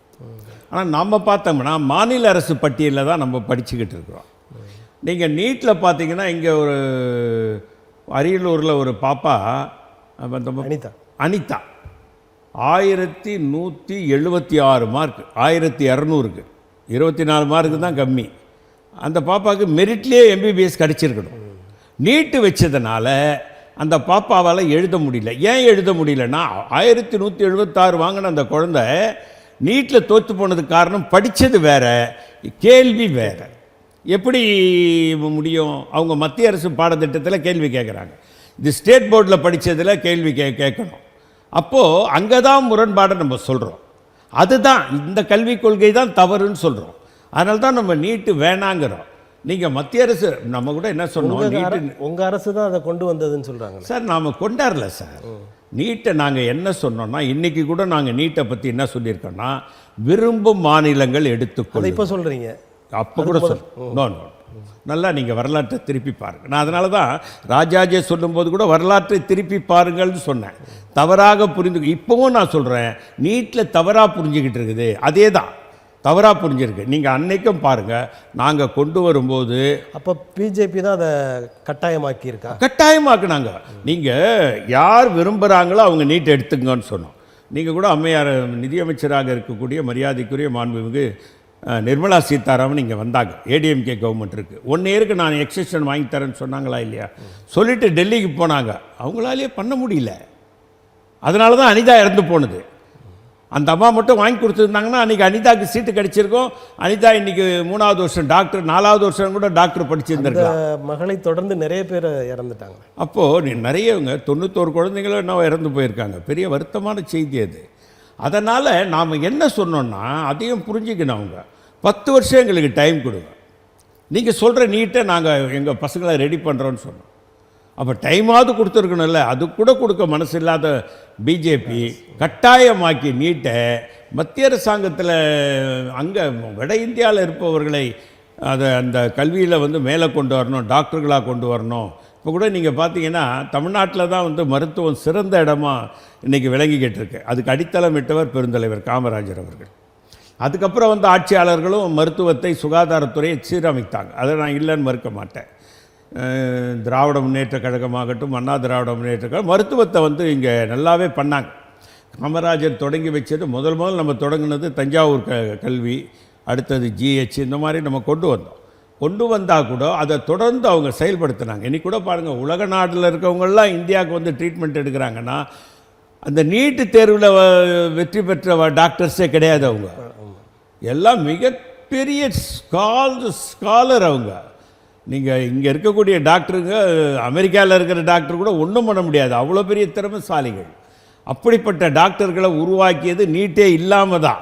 ஆனால் நம்ம பார்த்தோம்னா மாநில அரசு பட்டியலில் தான் நம்ம படிச்சுக்கிட்டு இருக்கிறோம். நீங்கள் நீட்டில் பார்த்தீங்கன்னா, இங்கே ஒரு அரியலூரில் ஒரு பாப்பா அனிதா 1176 மார்க், 1200க்கு 24 மார்க்கு தான் கம்மி. அந்த பாப்பாவுக்கு மெரிட்லேயே எம்பிபிஎஸ் கிடச்சிருக்கணும். நீட்டு வச்சதுனால அந்த பாப்பாவால் எழுத முடியல. ஏன் எழுத முடியலன்னா, 1176 வாங்கின அந்த குழந்தை நீட்டில் தோற்று போனதுக்கு காரணம் படித்தது வேறு, கேள்வி வேறு. எப்படி முடியும்? அவங்க மத்திய அரசு பாடத்திட்டத்தில் கேள்வி கேட்குறாங்க, இது ஸ்டேட் போர்டில் படித்ததில் கேள்வி கேட்கணும். அப்போது அங்கே தான் முரண்பாடை நம்ம சொல்கிறோம். அதுதான் இந்த கல்விக் கொள்கை தான் தவறுன்னு சொல்கிறோம். அதனால தான் நம்ம நீட்டு வேணாங்கிறோம். நீங்கள் மத்திய அரசு நம்ம கூட என்ன சொன்னோம், நீட்டு உங்கள் அரசு தான் அதை கொண்டு வந்ததுன்னு சொல்கிறாங்க சார். நாம் கொண்டாடல சார். நீட்டை நாங்கள் என்ன சொன்னோம்னா, இன்றைக்கி கூட நாங்கள் நீட்டை பற்றி என்ன சொல்லியிருக்கோன்னா, விரும்பும் மாநிலங்கள் எடுத்துக்கொள்ள. இப்போ சொல்கிறீங்க, அப்போ கூட நோ நல்லா நீங்கள் வரலாற்றை திருப்பி பாருங்கள். நான் அதனால தான் ராஜாஜே சொல்லும்போது கூட வரலாற்றை திருப்பி பாருங்கள்னு சொன்னேன். தவறாக புரிந்து இப்போவும் நான் சொல்கிறேன், நீட்டில் தவறாக புரிஞ்சுக்கிட்டு இருக்குது. அதே தான் தவறாக புரிஞ்சிருக்கு. நீங்கள் அன்னைக்கும் பாருங்கள், நாங்கள் கொண்டு வரும்போது அப்போ பிஜேபி தான் அதை கட்டாயமாக்கியிருக்கா? கட்டாயமாக்குனாங்க. நீங்கள் யார் விரும்புகிறாங்களோ அவங்க நீட்டை எடுத்துங்கன்னு சொன்னோம். நீங்கள் கூட அம்மையார் நிதியமைச்சராக இருக்கக்கூடிய மரியாதைக்குரிய மாண்புமிகு நிர்மலா சீதாராமன் இங்கே வந்தாங்க. ஏடிஎம்கே கவர்மெண்ட் இருக்குது, 1 இயருக்கு நான் எக்ஸ்டென்ஷன் வாங்கி தரேன்னு சொன்னாங்களா இல்லையா? சொல்லிவிட்டு டெல்லிக்கு போனாங்க. அவங்களாலேயே பண்ண முடியல. அதனால தான் அனிதா இறந்து போனது. அந்த அம்மா மட்டும் வாங்கி கொடுத்துருந்தாங்கன்னா அன்றைக்கி அனிதாவுக்கு சீட்டு கிடச்சிருக்கும். அனிதா இன்றைக்கி 3வது வருஷம் டாக்டர், 4வது வருஷம் கூட டாக்டர் படிச்சிருந்திருக்காங்க. மகளை தொடர்ந்து நிறைய பேர் இறந்துட்டாங்க. அப்போது நிறையவங்க 91 குழந்தைங்களும் என்ன இறந்து போயிருக்காங்க. பெரிய வருத்தமான செய்தி அது. அதனால் நாம் என்ன சொன்னோன்னா, அதையும் புரிஞ்சுக்கணும். அவங்க 10 வருஷம் எங்களுக்கு டைம் கொடுங்க, நீங்கள் சொல்கிற நீட்டை நாங்கள் எங்கள் பசங்களை ரெடி பண்ணுறோன்னு சொன்னோம். அப்போ டைமாவது கொடுத்துருக்கணும்ல. அது கூட கொடுக்க மனசு இல்லாத பிஜேபி கட்டாயமாக்கி நீட்டை மத்திய அரசாங்கத்தில் அங்கே வட இந்தியாவில் இருப்பவர்களை அதை அந்த கல்வியில் மேலே கொண்டு வரணும், டாக்டர்களாக கொண்டு வரணும். இப்போ கூட நீங்கள் பார்த்தீங்கன்னா தமிழ்நாட்டில் தான் மருத்துவம் சிறந்த இடமா இன்றைக்கி விளங்கிக்கிட்டு இருக்கு. அதுக்கு அடித்தளமிட்டவர் பெருந்தலைவர் காமராஜர் அவர்கள். அதுக்கப்புறம் ஆட்சியாளர்களும் மருத்துவத்தை, சுகாதாரத்துறையை சீரமைத்தாங்க. அதை நான் இல்லைன்னு மறுக்க மாட்டேன். திராவிட முன்னேற்ற கழகமாகட்டும், அண்ணா திராவிட முன்னேற்ற கழகம் மருத்துவத்தை இங்கே நல்லாவே பண்ணாங்க. காமராஜர் தொடங்கி வச்சது முதல் நம்ம தொடங்கினது தஞ்சாவூர் கல்வி, அடுத்தது ஜிஹெச், இந்த மாதிரி நம்ம கொண்டு வந்தால் கூட அதை தொடர்ந்து அவங்க செயல்படுத்தினாங்க. இன்றைக்கி கூட பாருங்கள், உலக நாட்டில் இருக்கவங்கெல்லாம் இந்தியாவுக்கு ட்ரீட்மெண்ட் எடுக்கிறாங்கன்னா அந்த நீட்டு தேர்வில் வெற்றி பெற்ற டாக்டர்ஸே கிடையாது. அவங்க எல்லாம் மிகப்பெரிய ஸ்காலர். அவங்க நீங்கள் இங்கே இருக்கக்கூடிய டாக்டருங்க அமெரிக்காவில் இருக்கிற டாக்டர் கூட ஒன்றும் பண்ண முடியாது, அவ்வளோ பெரிய திறமைசாலிகள். அப்படிப்பட்ட டாக்டர்களை உருவாக்கியது நீட்டே இல்லாமல் தான்.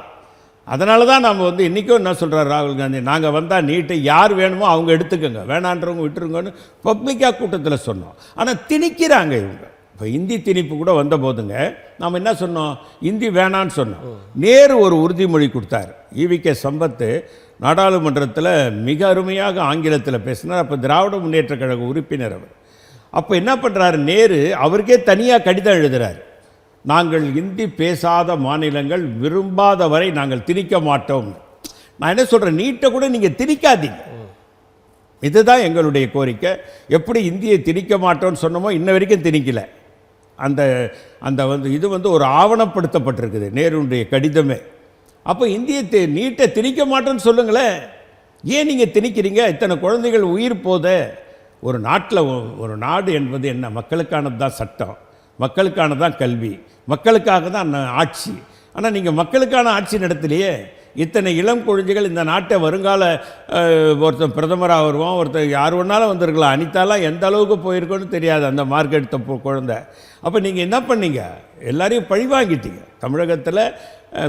அதனால தான் நம்ம இன்றைக்கும் என்ன சொல்கிறார் ராகுல் காந்தி, நாங்கள் வந்தால் நீட்டை யார் வேணுமோ அவங்க எடுத்துக்கோங்க, வேணான்றவங்க விட்டுருங்கன்னு பப்ளிக்காக கூட்டத்தில் சொன்னோம். ஆனால் திணிக்கிறாங்க இவங்க. இப்போ இந்தி திணிப்பு கூட வந்த போதுங்க நாம் என்ன சொன்னோம், இந்தி வேணான்னு சொன்னோம். நேரு ஒரு உறுதிமொழி கொடுத்தார். ஈவிகே சம்பத்து நாடாளுமன்றத்தில் மிக அருமையாக ஆங்கிலத்தில் பேசினார். அப்போ திராவிட முன்னேற்ற கழக உறுப்பினர் அவர். அப்போ என்ன பண்ணுறாரு நேரு, அவருக்கே தனியாக கடிதம் எழுதுகிறார். நாங்கள் இந்தி பேசாத மாநிலங்கள் விரும்பாத வரை நாங்கள் திணிக்க மாட்டோம். நான் என்ன சொல்கிறேன், நீட்டை கூட நீங்கள் திணிக்காதீங்க, இதுதான் எங்களுடைய கோரிக்கை. எப்படி இந்தியை திணிக்க மாட்டோம்னு சொன்னோமோ இன்ன வரைக்கும் திணிக்கலை. அந்த அந்த இது ஒரு ஆவணப்படுத்தப்பட்டிருக்குது நேருடைய கடிதமே. அப்போ இந்திய நீட்டை திணிக்க மாட்டோன்னு சொல்லுங்களேன். ஏன் நீங்கள் திணிக்கிறீங்க? இத்தனை குழந்தைகள் உயிர் போத ஒரு நாட்டில், ஒரு நாடு என்பது என்ன, மக்களுக்கானது தான் சட்டம், மக்களுக்கானது தான் கல்வி, மக்களுக்காக தான் ஆட்சி. ஆனால் நீங்கள் மக்களுக்கான ஆட்சி நடத்தலையே. இத்தனை இளம் குழந்தைகள் இந்த நாட்டை வருங்கால ஒருத்தன் பிரதமராக வருவான், ஒருத்தர் யார் வேணாலும் வந்திருக்கலாம். அனிதாலாம் எந்த அளவுக்கு போயிருக்கோன்னு தெரியாது அந்த மார்க் எடுத்த குழந்தை. அப்போ நீங்கள் என்ன பண்ணீங்க, எல்லாரையும் பழி வாங்கிட்டீங்க. தமிழகத்தில்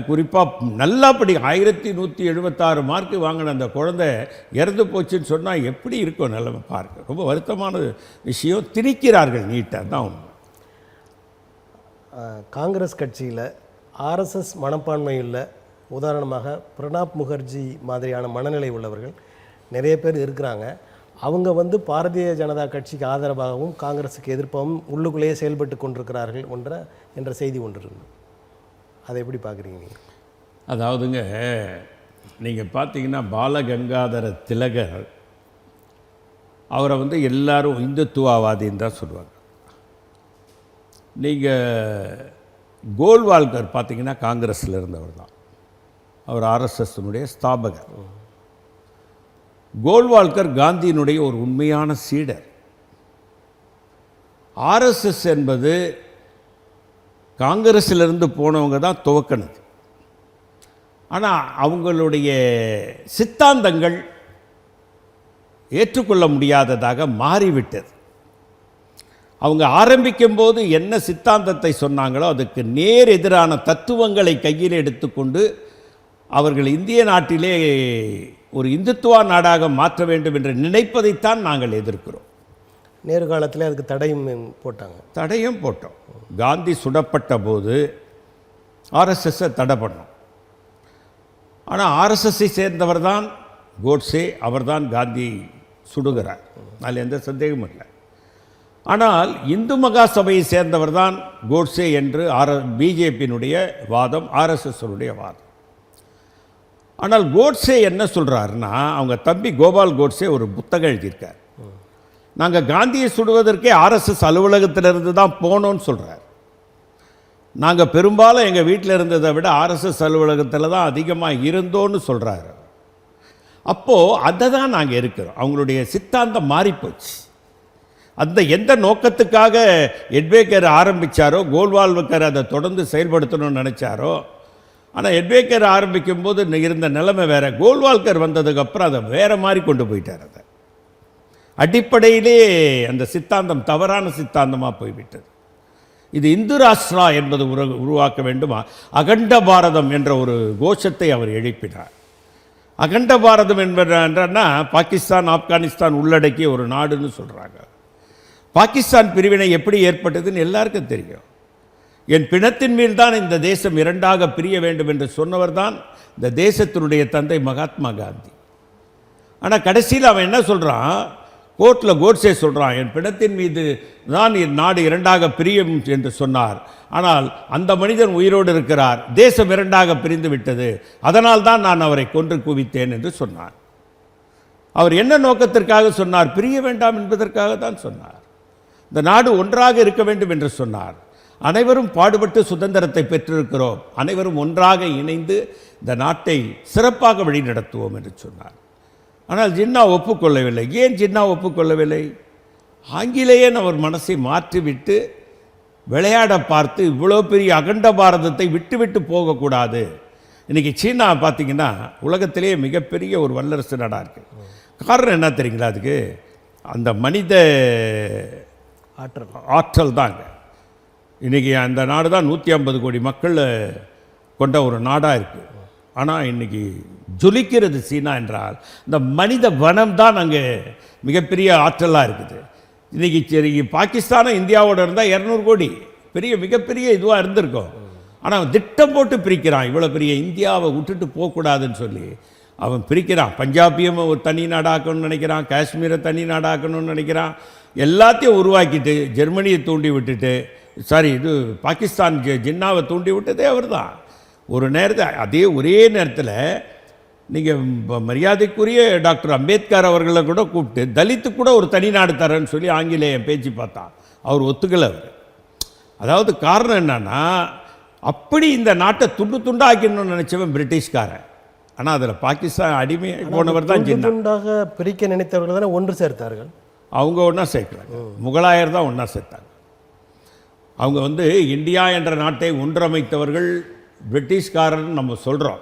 குறிப்பாக நல்லா 1176 மார்க்கு வாங்கின அந்த குழந்தை இறந்து போச்சுன்னு சொன்னால் எப்படி இருக்கும் நிலைமை பார்க்க. ரொம்ப வருத்தமான விஷயம். திணிக்கிறார்கள் நீட்டை தான் உண்மை. காங்கிரஸ் கட்சியில் ஆர்எஸ்எஸ் மனப்பான்மையுள்ள, உதாரணமாக பிரணாப் முகர்ஜி மாதிரியான மனநிலை உள்ளவர்கள் நிறைய பேர் இருக்கிறாங்க. அவங்க பாரதிய ஜனதா கட்சிக்கு ஆதரவாகவும் காங்கிரஸுக்கு எதிர்ப்பாகவும் உள்ளுக்குள்ளேயே செயல்பட்டு கொண்டிருக்கிறார்கள் என்ற செய்தி ஒன்று இருக்கு. அதை எப்படி பார்க்குறீங்க? அதாவதுங்க, நீங்கள் பார்த்தீங்கன்னா பாலகங்காதர திலகர் அவரை எல்லாரும் இந்துத்துவவாதின்னு தான் சொல்லுவாங்க. நீங்கள் கோல்வால்கர் பார்த்தீங்கன்னா காங்கிரஸில் இருந்தவர் தான், அவர் ஆர்எஸ்எஸ்னுடைய ஸ்தாபகர். கோல்வால்கர் காந்தியினுடைய ஒரு உண்மையான சீடர். ஆர்எஸ்எஸ் என்பது காங்கிரஸிலிருந்து போனவங்க தான் துவக்கினது. ஆனால் அவங்களுடைய சித்தாந்தங்கள் ஏற்றுக்கொள்ள முடியாததாக மாறிவிட்டது. அவங்க ஆரம்பிக்கும் போது என்ன சித்தாந்தத்தை சொன்னாங்களோ அதுக்கு நேர் எதிரான தத்துவங்களை கையில் எடுத்துக்கொண்டு அவர்கள் இந்திய நாட்டிலே ஒரு இந்துத்துவ நாடாக மாற்ற வேண்டும் என்று நினைப்பதைத்தான் நாங்கள் எதிர்க்கிறோம். நேரு காலத்தில் அதுக்கு தடையும் போட்டாங்க. தடையும் போட்டோம். காந்தி சுடப்பட்ட போது ஆர்எஸ்எஸ்ஸை தடை பண்ணோம். ஆனால் ஆர்எஸ்எஸ்ஸை சேர்ந்தவர் தான் கோட்ஸே, அவர்தான் காந்தி சுடுகிறார், அதில் எந்த சந்தேகமும் இல்லை. ஆனால் இந்து மகா சபையை சேர்ந்தவர் தான் கோட்ஸே என்று பிஜேபியினுடைய வாதம், ஆர்எஸ்எஸ்னுடைய வாதம். ஆனால் கோட்ஸே என்ன சொல்கிறாருன்னா, அவங்க தம்பி கோபால் கோட்ஸே ஒரு புத்தகம் எழுதியிருக்கார். நாங்கள் காந்தியை சுடுவதற்கே ஆர்எஸ்எஸ் அலுவலகத்திலிருந்து தான் போனோன்னு சொல்கிறார். நாங்கள் பெரும்பாலும் எங்கள் வீட்டில் இருந்ததை விட ஆர்எஸ்எஸ் அலுவலகத்தில் தான் அதிகமாக இருந்தோன்னு சொல்கிறாரு. அப்போது அதை தான் நாங்கள் இருக்கிறோம். அவங்களுடைய சித்தாந்தம் மாறிப்போச்சு. அந்த எந்த நோக்கத்துக்காக எட்வேக்கர் ஆரம்பித்தாரோ, கோல்வால்கர் அதை தொடர்ந்து செயல்படுத்தணும்னு நினச்சாரோ, ஆனால் எட்வேக்கர் ஆரம்பிக்கும் போது இருந்த நிலைமை வேறு. கோல்வால்கர் வந்ததுக்கப்புறம் அதை வேறு மாதிரி கொண்டு போயிட்டார். அதை அடிப்படையிலே அந்த சித்தாந்தம் தவறான சித்தாந்தமாக போய்விட்டது. இது இந்து ராஷ்டிரா என்பது உருவாக்க வேண்டுமா, அகண்ட பாரதம் என்ற ஒரு கோஷத்தை அவர் எழுப்பினார். அகண்ட பாரதம் என்பதுன்னா பாகிஸ்தான், ஆப்கானிஸ்தான் உள்ளடக்கிய ஒரு நாடுன்னு சொல்கிறாங்க. பாகிஸ்தான் பிரிவினை எப்படி ஏற்பட்டதுன்னு எல்லாருக்கும் தெரியும். என் பிணத்தின் மேல் தான் இந்த தேசம் இரண்டாக பிரிய வேண்டும் என்று சொன்னவர் தான் இந்த தேசத்தினுடைய தந்தை மகாத்மா காந்தி. ஆனால் கடைசியில் அவன் என்ன சொல்கிறான், கோர்ட்டில் கோட்ஸே சொல்கிறான், என் பிணத்தின் மீது தான் என் நாடு இரண்டாக பிரியும் என்று சொன்னார். ஆனால் அந்த மனிதன் உயிரோடு இருக்கிறார், தேசம் இரண்டாக பிரிந்து விட்டது, அதனால் தான் நான் அவரை கொன்று குவித்தேன் என்று சொன்னார். அவர் என்ன நோக்கத்திற்காக சொன்னார்? பிரிய வேண்டாம் என்பதற்காக தான் சொன்னார். இந்த நாடு ஒன்றாக இருக்க வேண்டும் என்று சொன்னார். அனைவரும் பாடுபட்டு சுதந்திரத்தை பெற்றிருக்கிறோம், அனைவரும் ஒன்றாக இணைந்து இந்த நாட்டை சிறப்பாக வழிநடத்துவோம் என்று சொன்னார். ஆனால் ஜின்னா ஒப்புக்கொள்ளவில்லை. ஏன் ஜின்னா ஒப்புக்கொள்ளவில்லை? ஆங்கிலேயன் அவர் மனசை மாற்றிவிட்டு விளையாட பார்த்து இவ்வளோ பெரிய அகண்ட பாரதத்தை விட்டு போகக்கூடாது. இன்றைக்கி சீனா பார்த்திங்கன்னா உலகத்திலேயே மிகப்பெரிய ஒரு வல்லரசு நாடாக இருக்குது. காரணம் என்ன தெரியுங்களா? அதுக்கு அந்த மனித ஆற்றல் தாங்க. இன்றைக்கி அந்த நாடு தான் 150 கோடி மக்கள் கொண்ட ஒரு நாடாக இருக்குது. ஆனால் இன்றைக்கி ஜொலிக்கிறது சீனா என்றால் இந்த மனித வனம் தான் அங்கே மிகப்பெரிய ஆற்றலாக இருக்குது. இன்றைக்கி சரி, பாகிஸ்தானும் இந்தியாவோட இருந்தால் 200 கோடி மிகப்பெரிய இதுவாக இருந்திருக்கும். ஆனால் அவன் திட்டம் போட்டு பிரிக்கிறான். இவ்வளோ பெரிய இந்தியாவை விட்டுட்டு போகக்கூடாதுன்னு சொல்லி அவன் பிரிக்கிறான். பஞ்சாபியும் ஒரு தனி நாடாக்கணும்னு நினைக்கிறான், காஷ்மீரை தனி நாடாக்கணும்னு நினைக்கிறான். எல்லாத்தையும் உருவாக்கிட்டு ஜெர்மனியை தூண்டி விட்டுட்டு, பாகிஸ்தான் ஜின்னாவை தூண்டி விட்டதே அவர் தான். ஒரு நேரத்தில் ஒரே நேரத்தில் நீங்கள் மரியாதைக்குரிய டாக்டர் அம்பேத்கர் அவர்களை கூட கூப்பிட்டு தலித்து கூட ஒரு தனி நாடு தரேன்னு சொல்லி ஆங்கிலேயன் பேச்சு பார்த்தான். அவர் ஒத்துக்கலை. அவர் அதாவது காரணம் என்னன்னா, அப்படி இந்த நாட்டை துண்டு ஆக்கணும்னு நினச்சவன் பிரிட்டிஷ்காரன். ஆனால் அதில் பாகிஸ்தான் அடிமை போனவர் தான் ஜின்னா. துண்டாக பிரிக்க நினைத்தவர்கள் தானே ஒன்று சேர்த்தார்கள். அவங்க ஒன்றா சேர்க்கலாங்க. முகலாயர் தான் ஒன்றா சேர்த்தாங்க. அவங்க இந்தியா என்ற நாட்டை ஒன்றமைத்தவர்கள் பிரிட்டிஷ்காரன் நம்ம சொல்கிறோம்.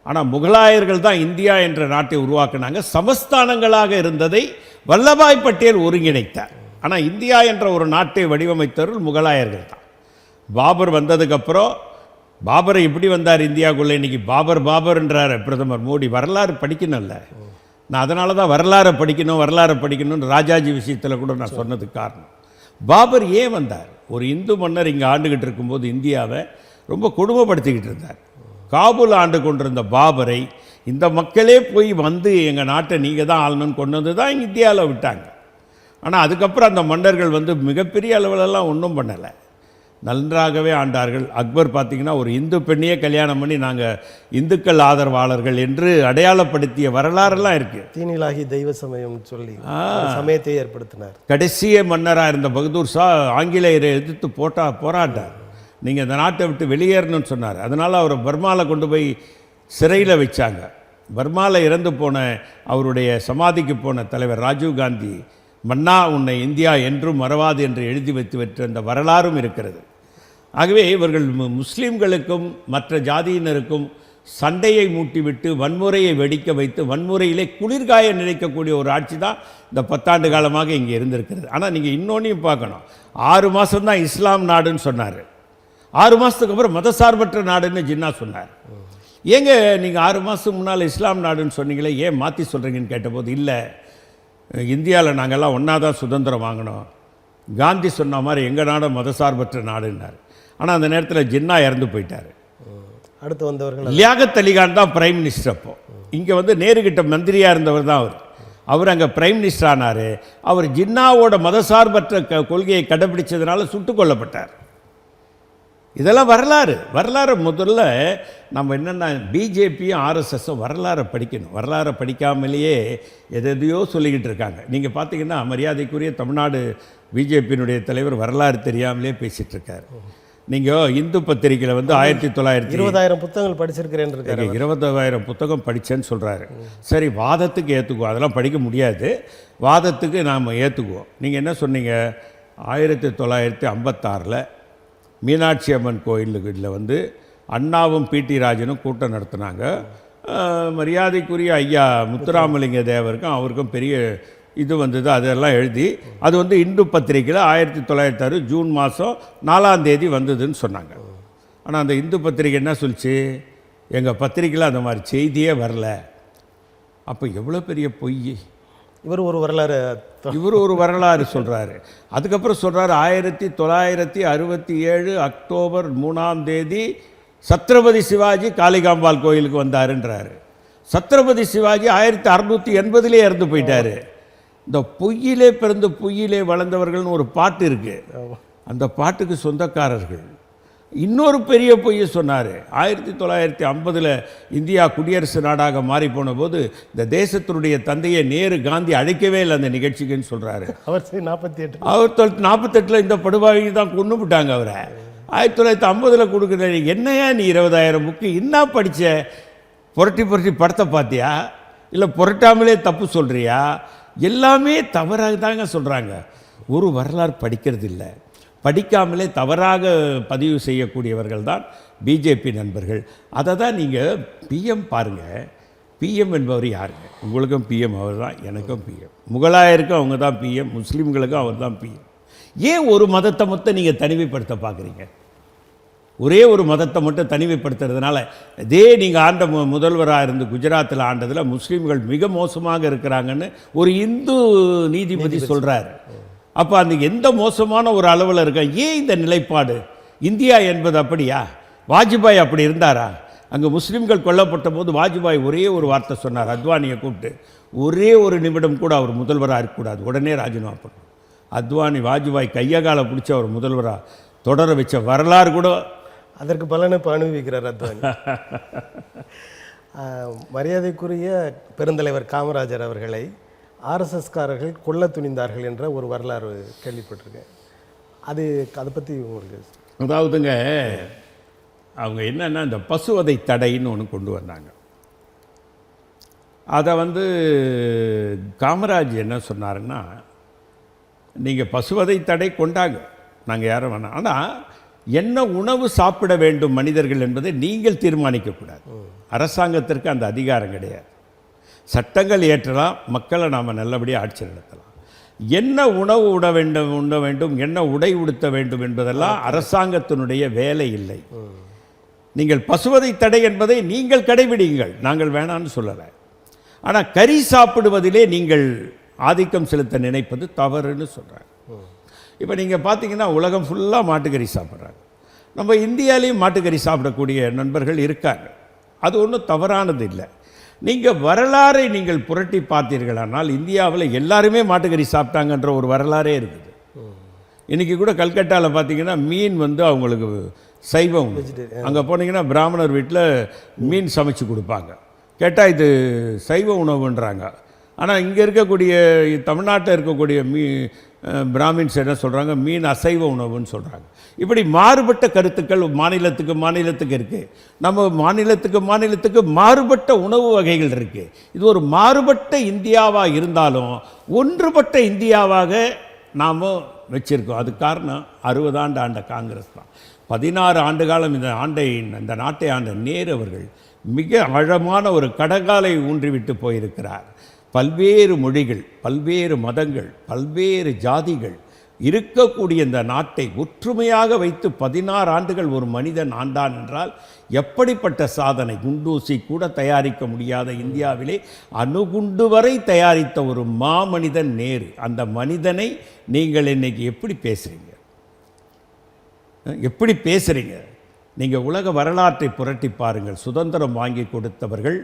ஆனால் முகலாயர்கள் தான் இந்தியா என்ற நாட்டை உருவாக்கினாங்க. சமஸ்தானங்களாக இருந்ததை வல்லபாய் பட்டேல் ஒருங்கிணைத்தார். ஆனால் இந்தியா என்ற ஒரு நாட்டை வடிவமைத்தவர்கள் முகலாயர்கள் தான். பாபர் வந்ததுக்கப்புறம் பாபரை எப்படி வந்தார் இந்தியாவுக்குள்ளே? இன்றைக்கி பாபர்ன்றார் பிரதமர் மோடி. வரலாறு படிக்கணும்ல. நான் அதனால தான் வரலாறை படிக்கணும்னு ராஜாஜி விஷயத்தில் கூட நான் சொன்னதுக்கு காரணம். பாபர் ஏன் வந்தார்? ஒரு இந்து மன்னர் இங்கே ஆண்டுகிட்டு இருக்கும்போது இந்தியாவை ரொம்ப கொடுமைப்படுத்திக்கிட்டு இருந்தார். காபூல் ஆண்டு கொண்டிருந்த பாபரை இந்த மக்களே போய் எங்கள் நாட்டை நீங்கள் தான் ஆளணும்னு கொண்டு வந்து தான் இந்தியாவில் விட்டாங்க. ஆனால் அதுக்கப்புறம் அந்த மன்னர்கள் மிகப்பெரிய அளவிலெல்லாம் ஒன்றும் பண்ணலை, நன்றாகவே ஆண்டார்கள். அக்பர் பார்த்திங்கன்னா ஒரு இந்து பெண்ணையே கல்யாணம் பண்ணி நாங்கள் இந்துக்கள் ஆதரவாளர்கள் என்று அடையாளப்படுத்திய வரலாறுலாம் இருக்குது. தீனிலாகி தெய்வ சமயம் சொல்லி சமயத்தை ஏற்படுத்தினார். கடைசிய மன்னராக இருந்த பகதூர் ஷா ஆங்கிலேயரை எதிர்த்து போராட்டார். நீங்கள் இந்த நாட்டை விட்டு வெளியேறணும்னு சொன்னார். அதனால் அவரை பர்மாவில் கொண்டு போய் சிறையில் வச்சாங்க. பர்மாவில் இறந்து போன அவருடைய சமாதிக்கு போன தலைவர் ராஜீவ் காந்தி, மன்னா உன்னை இந்தியா என்றும் மறவாது என்று எழுதி வைத்து அந்த வரலாறும் இருக்கிறது. ஆகவே இவர்கள் முஸ்லீம்களுக்கும் மற்ற ஜாதியினருக்கும் சண்டையை மூட்டிவிட்டு வன்முறையை வெடிக்க வைத்து வன்முறையிலே குளிர்காய நினைக்கக்கூடிய ஒரு ஆட்சி தான் இந்த 10 ஆண்டு காலமாக இங்கே இருந்திருக்கிறது. ஆனால் நீங்கள் இன்னொன்றையும் பார்க்கணும். 6 மாதம் தான் இஸ்லாம் நாடுன்னு சொன்னார். 6 மாதத்துக்கு அப்புறம் மதசார்பற்ற நாடுன்னு ஜின்னா சொன்னார். ஏங்க நீங்கள் 6 மாதத்துக்கு முன்னால் இஸ்லாம் நாடுன்னு சொன்னீங்களே, ஏன் மாற்றி சொல்கிறீங்கன்னு கேட்டபோது, இல்லை இந்தியாவில் நாங்கள்லாம் ஒன்றா தான் சுதந்திரம் வாங்கினோம், காந்தி சொன்ன மாதிரி எங்கள் நாடு மதசார்பற்ற நாடுன்னார். ஆனால் அந்த நேரத்தில் ஜின்னா இறந்து போயிட்டார். அடுத்து வந்தவர்கள் லியாகத் அலிகான் தான் பிரைம் மினிஸ்டர். அப்போ இங்கே வந்து நேருகிட்ட மந்திரியாக இருந்தவர் தான் அவர் அங்கே பிரைம் மினிஸ்டர் ஆனார். அவர் ஜின்னாவோட மதசார்பற்ற கொள்கையை கடைபிடிச்சதுனால சுட்டுக் கொல்லப்பட்டார். இதெல்லாம் வரலாறு. முதல்ல நம்ம என்னென்னா பிஜேபியும் ஆர்எஸ்எஸும் வரலாறை படிக்கணும். வரலாறை படிக்காமலேயே எதையோ சொல்லிக்கிட்டு இருக்காங்க. நீங்கள் பார்த்தீங்கன்னா மரியாதைக்குரிய தமிழ்நாடு பிஜேபியினுடைய தலைவர் வரலாறு தெரியாமலே பேசிகிட்டு இருக்கார். நீங்கள் இந்து பத்திரிகையில் வந்து 1920 புத்தகங்கள் படிச்சிருக்கிறேன், 20,000 புத்தகம் படித்தேன்னு சொல்கிறாரு. சரி, வாதத்துக்கு ஏற்றுக்குவோம், அதெல்லாம் படிக்க முடியாது, வாதத்துக்கு நாம் ஏற்றுக்குவோம். நீங்கள் என்ன சொன்னீங்க, 1956 மீனாட்சி அம்மன் கோயிலில் வந்து அண்ணாவும் பிடி ராஜனும் கூட்டம் நடத்தினாங்க. மரியாதைக்குரிய ஐயா முத்துராமலிங்க தேவருக்கும் அவருக்கும் பெரிய இது வந்தது. அதெல்லாம் எழுதி அது வந்து இந்து பத்திரிகையில் 1906 ஜூன் மாதம் 4ஆம் தேதி வந்ததுன்னு சொன்னாங்க. ஆனால் அந்த இந்து பத்திரிகை என்ன சொல்லிச்சு, எங்கள் பத்திரிகையில் அந்த மாதிரி செய்தியே வரல. அப்போ எவ்வளோ பெரிய பொய். இவர் ஒரு வரலாறு சொல்கிறாரு. அதுக்கப்புறம் சொல்கிறாரு 1967 அக்டோபர் 3ஆம் தேதி சத்ரபதி சிவாஜி காளிகாம்பாள் கோயிலுக்கு வந்தாருன்றாரு. சத்ரபதி சிவாஜி 1680 இறந்து போயிட்டார். இந்த பொய்யிலே பிறந்து பொய்யிலே வளர்ந்தவர்கள்னு ஒரு பாட்டு இருக்குது, அந்த பாட்டுக்கு சொந்தக்காரர்கள். இன்னொரு பெரிய பொய்யை சொன்னார். 1950 இந்தியா குடியரசு நாடாக மாறி போன போது இந்த தேசத்தினுடைய தந்தையை நேரு காந்தி அழைக்கவே இல்லை அந்த நிகழ்ச்சிக்குன்னு சொல்கிறாரு. அவர் 48 இந்த படுபாவி தான் கொண்டு விட்டாங்க அவரை. 1950 கொடுக்குற என்னையா நீ 20,000 புக்கு என்ன படித்த, புரட்டி படத்தை பார்த்தியா, இல்லை புரட்டாமலே தப்பு சொல்கிறியா? எல்லாமே தவறாக தாங்க சொல்கிறாங்க. ஒரு வரலாறு படிக்கிறது இல்லை, படிக்காமலே தவறாக பதிவு செய்யக்கூடியவர்கள் தான் பிஜேபி நண்பர்கள். அதை தான் நீங்கள் பிஎம் பாருங்கள். பிஎம் என்பவர் யாருங்க? உங்களுக்கும் பிஎம் அவர் தான், எனக்கும் பிஎம், முகலாயருக்கும் அவங்க தான் பிஎம், முஸ்லீம்களுக்கும் அவர் தான் பிஎம். ஏன் ஒரு மதத்தை மட்டும் நீங்கள் தனிமைப்படுத்த பார்க்குறீங்க? ஒரே ஒரு மதத்தை மட்டும் தனிமைப்படுத்துறதுனால இதே நீங்கள் ஆண்ட முதல்வராக இருந்து குஜராத்தில் ஆண்டதில் முஸ்லீம்கள் மிக மோசமாக இருக்கிறாங்கன்னு ஒரு இந்து நீதிபதி சொல்கிறார். அப்போ அந்த எந்த மோசமான ஒரு அளவில் இருக்க, ஏன் இந்த நிலைப்பாடு? இந்தியா என்பது அப்படியா? வாஜ்பாய் அப்படி இருந்தாரா? அங்கே முஸ்லீம்கள் கொல்லப்பட்ட போது வாஜ்பாய் ஒரே ஒரு வார்த்தை சொன்னார், அத்வானியை கூப்பிட்டு, ஒரே ஒரு நிமிடம் கூட அவர் முதல்வராக இருக்கக்கூடாது, உடனே ராஜினாமா பண்ணணும். அத்வானி வாஜ்பாய் கையகால பிடிச்ச அவர் முதல்வராக தொடர வச்ச வரலாறு கூட, அதற்கு பலனை இப்போ அனுபவிக்கிறார் அத்வானி. மரியாதைக்குரிய பெருந்தலைவர் காமராஜர் அவர்களை ஆர்எஸ்எஸ்காரர்கள் கொல்ல துணிந்தார்கள் என்ற ஒரு வரலாறு கேள்விப்பட்டிருக்கேன். அதை பற்றி உங்களுக்கு? அதாவதுங்க, அவங்க என்னென்னா இந்த பசுவதை தடைன்னு ஒன்று கொண்டு வந்தாங்க. அதை வந்து காமராஜ் என்ன சொன்னாருன்னா, நீங்கள் பசுவதை தடை கொண்டாங்க, நாங்கள் யாரும் வேணாம், ஆனால் என்ன உணவு சாப்பிட வேண்டும் மனிதர்கள் என்பதை நீங்கள் தீர்மானிக்கக்கூடாது. அரசாங்கத்திற்கு அந்த அதிகாரம் கிடையாது. சட்டங்கள் ஏற்றலாம், மக்களை நாம் நல்லபடியாக ஆட்சி நடத்தலாம். என்ன உணவு உண்ண வேண்டும், என்ன உடை உடுத்த வேண்டும் என்பதெல்லாம் அரசாங்கத்தினுடைய வேலை இல்லை. நீங்கள் பசுவதை தடை என்பதை நீங்கள் கடைபிடிங்கள், நாங்கள் வேணான்னு சொல்லலை. ஆனால் கறி சாப்பிடுவதிலே நீங்கள் ஆதிக்கம் செலுத்த நினைப்பது தவறுன்னு சொல்கிறாங்க. இப்போ நீங்கள் பார்த்தீங்கன்னா உலகம் ஃபுல்லாக மாட்டுக்கறி சாப்பிட்றாங்க. நம்ம இந்தியாவிலையும் மாட்டுக்கறி சாப்பிடக்கூடிய நண்பர்கள் இருக்காங்க, அது ஒன்றும் தவறானது இல்லை. நீங்கள் வரலாறை நீங்கள் புரட்டி பார்த்தீர்களானால் இந்தியாவில் எல்லாருமே மாட்டுக்கறி சாப்பிட்டாங்கன்ற ஒரு வரலாறே இருக்குது. இன்றைக்கி கூட கல்கட்டாவில் பார்த்தீங்கன்னா மீன் வந்து அவங்களுக்கு சைவம், அங்கே போனீங்கன்னா பிராமணர் வீட்டில் மீன் சமைச்சு கொடுப்பாங்க. கேட்டால் இது சைவ உணவுன்றாங்க. ஆனால் இங்கே இருக்கக்கூடிய தமிழ்நாட்டில் இருக்கக்கூடிய பிராமின்ஸ் என்ன சொல்கிறாங்க, மீன் அசைவ உணவுன்னு சொல்கிறாங்க. இப்படி மாறுபட்ட கருத்துக்கள் மாநிலத்துக்கு இருக்குது. நம்ம மாநிலத்துக்கு மாறுபட்ட உணவு வகைகள் இருக்குது. இது ஒரு மாறுபட்ட இந்தியாவாக இருந்தாலும் ஒன்றுபட்ட இந்தியாவாக நாம் வச்சுருக்கோம். அது காரணம் 60 ஆண்டு ஆண்ட காங்கிரஸ் தான். 16 ஆண்டு காலம் இந்த நாட்டை ஆண்ட நேரு அவர்கள் மிக ஆழமான ஒரு கடகாலை ஊன்றிவிட்டு போயிருக்கிறார். பல்வேறு மொழிகள், பல்வேறு மதங்கள், பல்வேறு ஜாதிகள் இருக்கக்கூடிய இந்த நாட்டை ஒற்றுமையாக வைத்து 16 ஆண்டுகள் ஒரு மனிதன் ஆண்டான் என்றால் எப்படிப்பட்ட சாதனை! குண்டூசி கூட தயாரிக்க முடியாத இந்தியாவிலே அணுகுண்டு வரை தயாரித்த ஒரு மாமனிதன் நேரு. அந்த மனிதனை நீங்கள் இன்னைக்கு எப்படி பேசுறீங்க? எப்படி பேசுறீங்க? நீங்கள் உலக வரலாற்றை புரட்டி பாருங்கள். சுதந்திரம் வாங்கி கொடுத்தவர்கள்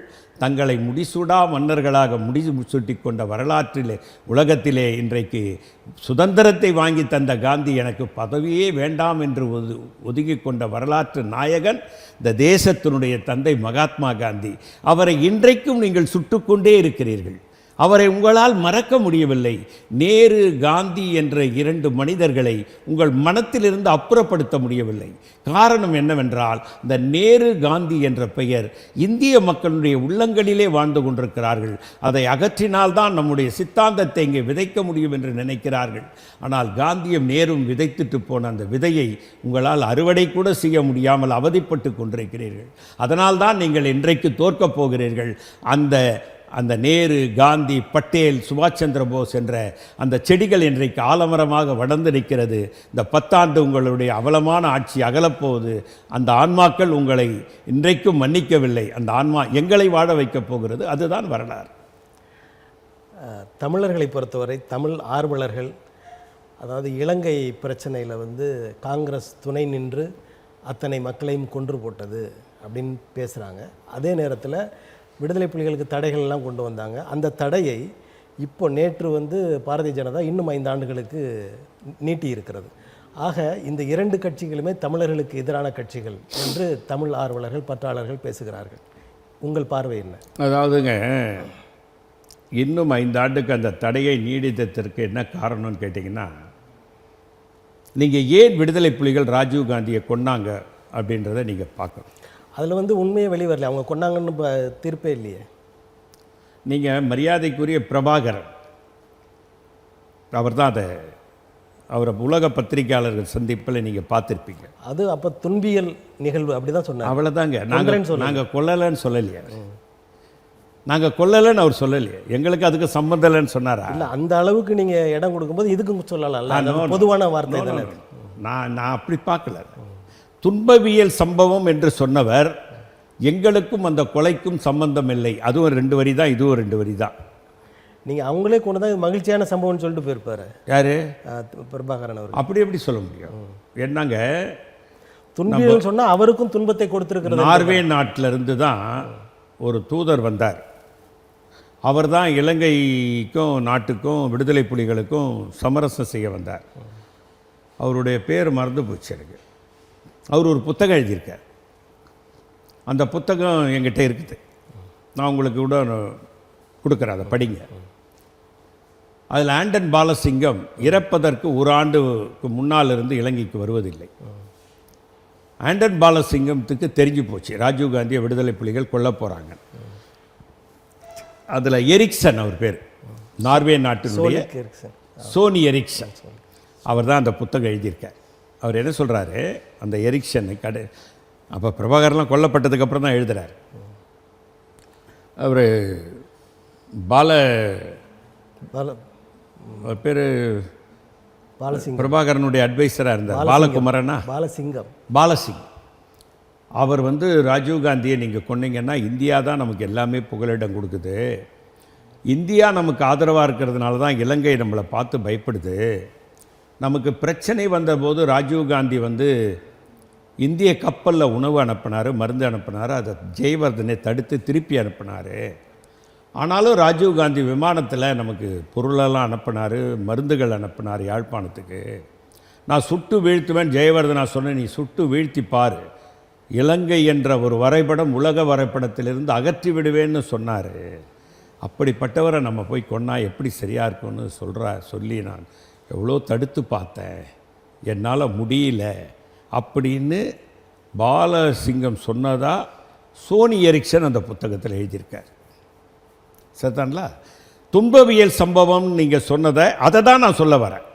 தங்களை முடிசூடா மன்னர்களாக முடிசூட்டி கொண்ட வரலாற்றிலே, உலகத்திலே இன்றைக்கு சுதந்திரத்தை வாங்கி தந்த காந்தி எனக்கு பதவியே வேண்டாம் என்று ஒதுக்கி கொண்ட வரலாற்று நாயகன் இந்த தேசத்தினுடைய தந்தை மகாத்மா காந்தி. அவரை இன்றைக்கும் நீங்கள் சுட்டுக்கொண்டே இருக்கிறீர்கள். அவரை உங்களால் மறக்க முடியவில்லை. நேரு, காந்தி என்ற 2 மனிதர்களை உங்கள் மனத்திலிருந்து அப்புறப்படுத்த முடியவில்லை. காரணம் என்னவென்றால், இந்த நேரு, காந்தி என்ற பெயர் இந்திய மக்களுடைய உள்ளங்களிலே வாழ்ந்து கொண்டிருக்கிறார்கள். அதை அகற்றினால்தான் நம்முடைய சித்தாந்தத்தை இங்கே விதைக்க முடியும் என்று நினைக்கிறார்கள். ஆனால் காந்தியும் நேரும் விதைத்துட்டு போன அந்த விதையை உங்களால் அறுவடை கூட செய்ய முடியாமல் அவதிப்பட்டு கொண்டிருக்கிறீர்கள். அதனால்தான் நீங்கள் இன்றைக்கு தோற்கப் போகிறீர்கள். அந்த நேரு, காந்தி, பட்டேல், சுபாஷ் சந்திர போஸ் என்ற அந்த செடிகள் இன்றைக்கு ஆலமரமாக வளர்ந்து நிற்கிறது. இந்த 10 ஆண்டு உங்களுடைய அவலமான ஆட்சி அகலப்போகுது. அந்த ஆன்மாக்கள் உங்களை இன்றைக்கும் மன்னிக்கவில்லை. அந்த ஆன்மா எங்களை வாழ வைக்கப் போகிறது. அதுதான் வரலாறு. தமிழர்களை பொறுத்தவரை தமிழ் ஆர்வலர்கள், அதாவது இலங்கை பிரச்சனையில் காங்கிரஸ் துணை நின்று அத்தனை மக்களையும் கொன்று போட்டது அப்படின்னு பேசுகிறாங்க. அதே நேரத்தில் விடுதலை புலிகளுக்கு தடைகள்லாம் கொண்டு வந்தாங்க. அந்த தடையை இப்போ நேற்று பாரதிய ஜனதா இன்னும் 5 ஆண்டுகளுக்கு நீட்டி இருக்கிறது. ஆக இந்த 2 கட்சிகளுமே தமிழர்களுக்கு எதிரான கட்சிகள் என்று தமிழ் ஆர்வலர்கள், பற்றாளர்கள் பேசுகிறார்கள். உங்கள் பார்வை என்ன? அதாவதுங்க, இன்னும் 5 ஆண்டுக்கு அந்த தடையை நீடித்ததற்கு என்ன காரணம்னு கேட்டிங்கன்னா, நீங்கள் ஏன் விடுதலை புலிகள் ராஜீவ் காந்தியை கொன்னாங்க அப்படின்றத நீங்கள் பார்க்கணும். அதில் உண்மையே வெளிவரல. அவங்க கொண்டாங்கன்னு தீர்ப்பே இல்லையே. நீங்கள் மரியாதைக்குரிய பிரபாகரன், அவர் தான் அவரை உலக பத்திரிகையாளர்கள் சந்திப்பில் நீங்கள் பார்த்துருப்பீங்க. அது அப்போ துன்பியல் நிகழ்வு அப்படி தான் சொன்னாங்க. அவ்வளோதாங்க. நாங்கள் கொல்லலைன்னு சொல்லலையே. நாங்கள் கொல்லலைன்னு அவர் சொல்லலையே. எங்களுக்கு அதுக்கு சம்மந்தம் இல்லைன்னு சொன்னாரா? இல்லை, அந்த அளவுக்கு நீங்கள் இடம் கொடுக்கும்போது இதுக்கும் சொல்லலாம். பொதுவான வார்த்தை தானே. நான் அப்படி பார்க்கல. துன்பவியல் சம்பவம் என்று சொன்னவர் எங்களுக்கும் அந்த கொலைக்கும் சம்பந்தம் இல்லை. அதுவும் 2 வரி தான், இதுவும் 2 வரி தான். நீங்கள் அவங்களே கொண்டு தான் மகிழ்ச்சியான சம்பவம்னு சொல்லிட்டு போயிருப்பாரு. யாரு? பிரபாகரன் அவர். அப்படி எப்படி சொல்ல முடியும்? என்னங்க, துன்பியல் சொன்னால் அவருக்கும் துன்பத்தை கொடுத்துருக்கிறது. நார்வே நாட்டிலிருந்து தான் ஒரு தூதர் வந்தார். அவர் தான் இலங்கைக்கும் நாட்டுக்கும் விடுதலை புலிகளுக்கும் சமரசம் செய்ய வந்தார். அவருடைய பேர் மறந்து போச்சு எனக்கு. அவர் ஒரு புத்தகம் எழுதியிருக்கார். அந்த புத்தகம் என்கிட்ட இருக்குது. நான் உங்களுக்கு கூட கொடுக்குறேன், அதை படிங்க. அதில் ஆண்டன் பாலசிங்கம் இறப்பதற்கு 1 ஆண்டுக்கு முன்னால் இருந்து இலங்கைக்கு வருவதில்லை. ஆண்டன் பாலசிங்கத்துக்கு தெரிஞ்சு போச்சு ராஜீவ் காந்தியை விடுதலை புலிகள் கொல்ல போகிறாங்க. அதில் எரிக்சன் அவர் பேர், நார்வே நாட்டினுடைய சோனி எரிக்சன், அவர் தான் அந்த புத்தகம் எழுதியிருக்கார். அவர் என்ன சொல்கிறாரு, அந்த எரிக்சன் அப்போ பிரபாகர்லாம் கொல்லப்பட்டதுக்கப்புறம் தான் எழுதுகிறார். அவர் பேர் பிரபாகரனுடைய அட்வைசராக இருந்தார். பாலகுமரனா? பாலசிங். அவர் ராஜீவ் காந்தியை நீங்கள் கொன்னீங்கன்னா இந்தியா தான் நமக்கு எல்லாமே புகலிடம் கொடுக்குது. இந்தியா நமக்கு ஆதரவாக இருக்கிறதுனால தான் இலங்கை நம்மளை பார்த்து பயப்படுது. நமக்கு பிரச்சனை வந்தபோது ராஜீவ் காந்தி இந்திய கப்பலில் உணவு அனுப்பினார், மருந்து அனுப்பினார். அதை ஜெயவர்தனை தடுத்து திருப்பி அனுப்பினார். ஆனாலும் ராஜீவ் காந்தி விமானத்தில் நமக்கு பொருளெல்லாம் அனுப்பினார், மருந்துகள் அனுப்பினார் யாழ்ப்பாணத்துக்கு. நான் சுட்டு வீழ்த்துவேன் ஜெயவர்தனா சொன்னேன், நீ சுட்டு வீழ்த்தி பாரு, இலங்கை என்ற ஒரு வரைபடம் உலக வரைபடத்திலிருந்து அகற்றி விடுவேன்னு சொன்னார். அப்படிப்பட்டவரை நம்ம போய் கொன்னா எப்படி சரியாக இருக்கும்னு சொல்லி நான் எவ்வளோ தடுத்து பார்த்தேன், என்னால் முடியல அப்படின்னு பாலசிங்கம் சொன்னதா சோனி எரிக்சன் அந்த புத்தகத்தில் எழுதியிருக்கார். சரிதான்ல? துன்பவியல் சம்பவம் நீங்கள் சொன்னதை அதை தான் நான் சொல்ல வரேன்.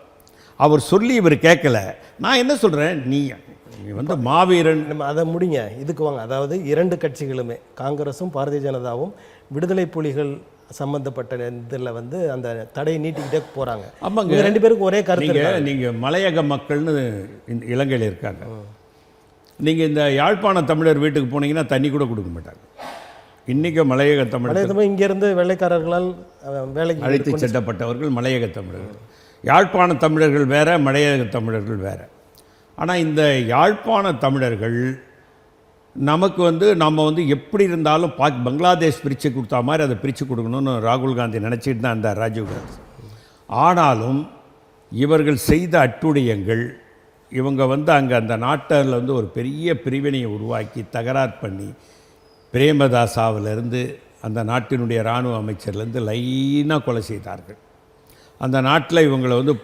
அவர் சொல்லி இவர் கேட்கல. நான் என்ன சொல்கிறேன், நீ நீ வந்து மாவீரன். நம்ம அதை முடிங்க, இதுக்கு வாங்க. அதாவது 2 கட்சிகளுமே, காங்கிரஸும் பாரதிய ஜனதாவும் விடுதலை புலிகள் சம்பந்தப்பட்ட இதில் வந்து அந்த தடையை நீட்டிக்கிட்டே போகிறாங்க. ஆமாங்க, இவங்க 2 பேருக்கு ஒரே கருத்து. நீங்கள் மலையக மக்கள்னு இந்த இலங்கையில் இருக்காங்க. நீங்கள் இந்த யாழ்ப்பாண தமிழர் வீட்டுக்கு போனீங்கன்னா தண்ணி கூட கொடுக்க மாட்டாங்க. இன்றைக்கி மலையக தமிழர் இங்கேருந்து வெள்ளைக்காரர்களால் வேலைக்கு அழைத்து செல்லப்பட்டவர்கள் மலையக தமிழர்கள். யாழ்ப்பாண தமிழர்கள் வேற, மலையக தமிழர்கள் வேற. ஆனால் இந்த யாழ்ப்பாண தமிழர்கள் நமக்கு வந்து நம்ம வந்து எப்படி இருந்தாலும் பங்களாதேஷ் பிரித்து கொடுத்தா மாதிரி அதை பிரித்து கொடுக்கணும்னு ராகுல் காந்தி நினச்சிட்டு தான் இருந்தார், ராஜீவ் காந்தி. ஆனாலும் இவர்கள் செய்த அட்டுழியங்கள், இவங்க வந்து அங்கே அந்த நாட்டில் வந்து ஒரு பெரிய பிரிவினையை உருவாக்கி தகராறு பண்ணி பிரேமதாசாவிலிருந்து அந்த நாட்டினுடைய இராணுவ அமைச்சர்லேருந்து லைனாக கொலை செய்தார்கள். அந்த நாட்டில் இவங்களை வந்து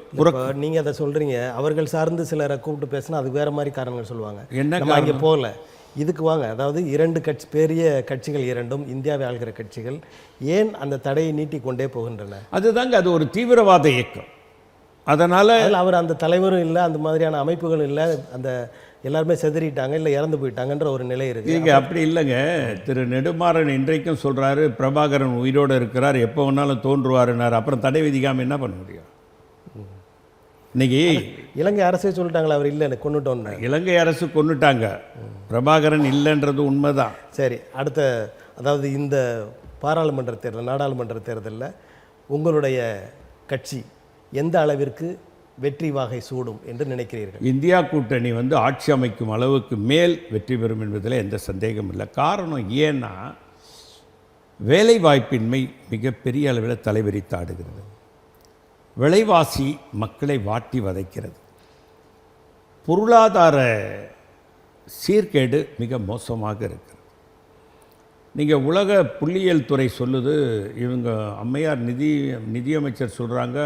நீங்கள் அதை சொல்கிறீங்க, அவர்கள் சார்ந்து சிலரை கூப்பிட்டு பேசினா அதுக்கு வேறு மாதிரி காரணங்கள் சொல்லுவாங்க. என்ன அங்கே போகல, இதுக்கு வாங்க. அதாவது 2 பெரிய கட்சிகள், 2ம் இந்தியாவை ஆள்கிற கட்சிகள் ஏன் அந்த தடையை நீட்டிக்கொண்டே போகின்றன? அதுதாங்க, அது ஒரு தீவிரவாத இயக்கம். அதனால் அவர் அந்த தலைவரும் இல்லை, அந்த மாதிரியான அமைப்புகளும் இல்லை, அந்த எல்லாருமே செதறிட்டாங்க, இல்லை இறந்து போயிட்டாங்கன்ற ஒரு நிலை இருக்குது. இங்கே அப்படி இல்லைங்க. திரு நெடுமாறன் இன்றைக்கும் சொல்கிறாரு பிரபாகரன் உயிரோடு இருக்கிறார், எப்போ வேணாலும் தோன்றுவாருன்னார். அப்புறம் தடை விதிக்காமல் என்ன பண்ண முடியும்? இன்னைக்கு இலங்கை அரசே சொல்லிட்டாங்களா அவர் இல்லை கொண்டுட்டோன்னு? இலங்கை அரசு கொண்டுட்டாங்க, பிரபாகரன் இல்லைன்றது உண்மைதான். சரி, அடுத்த அதாவது இந்த பாராளுமன்ற தேர்தல், நாடாளுமன்ற தேர்தலில் உங்களுடைய கட்சி எந்த அளவிற்கு வெற்றி வாகை சூடும் என்று நினைக்கிறீர்கள்? இந்தியா கூட்டணி வந்து ஆட்சி அமைக்கும் அளவுக்கு மேல் வெற்றி பெறும் என்பதில் எந்த சந்தேகம் இல்லை. காரணம் ஏன்னா வேலை வாய்ப்பின்மை மிகப்பெரிய அளவில் தலைவிரித்தாடுகிறது. விலைவாசி மக்களை வாட்டி வதைக்கிறது. பொருளாதார சீர்கேடு மிக மோசமாக இருக்கிறது. நீங்கள் உலக புள்ளியியல் துறை சொல்லுது, இவங்க அம்மையார் நிதியமைச்சர் சொல்கிறாங்க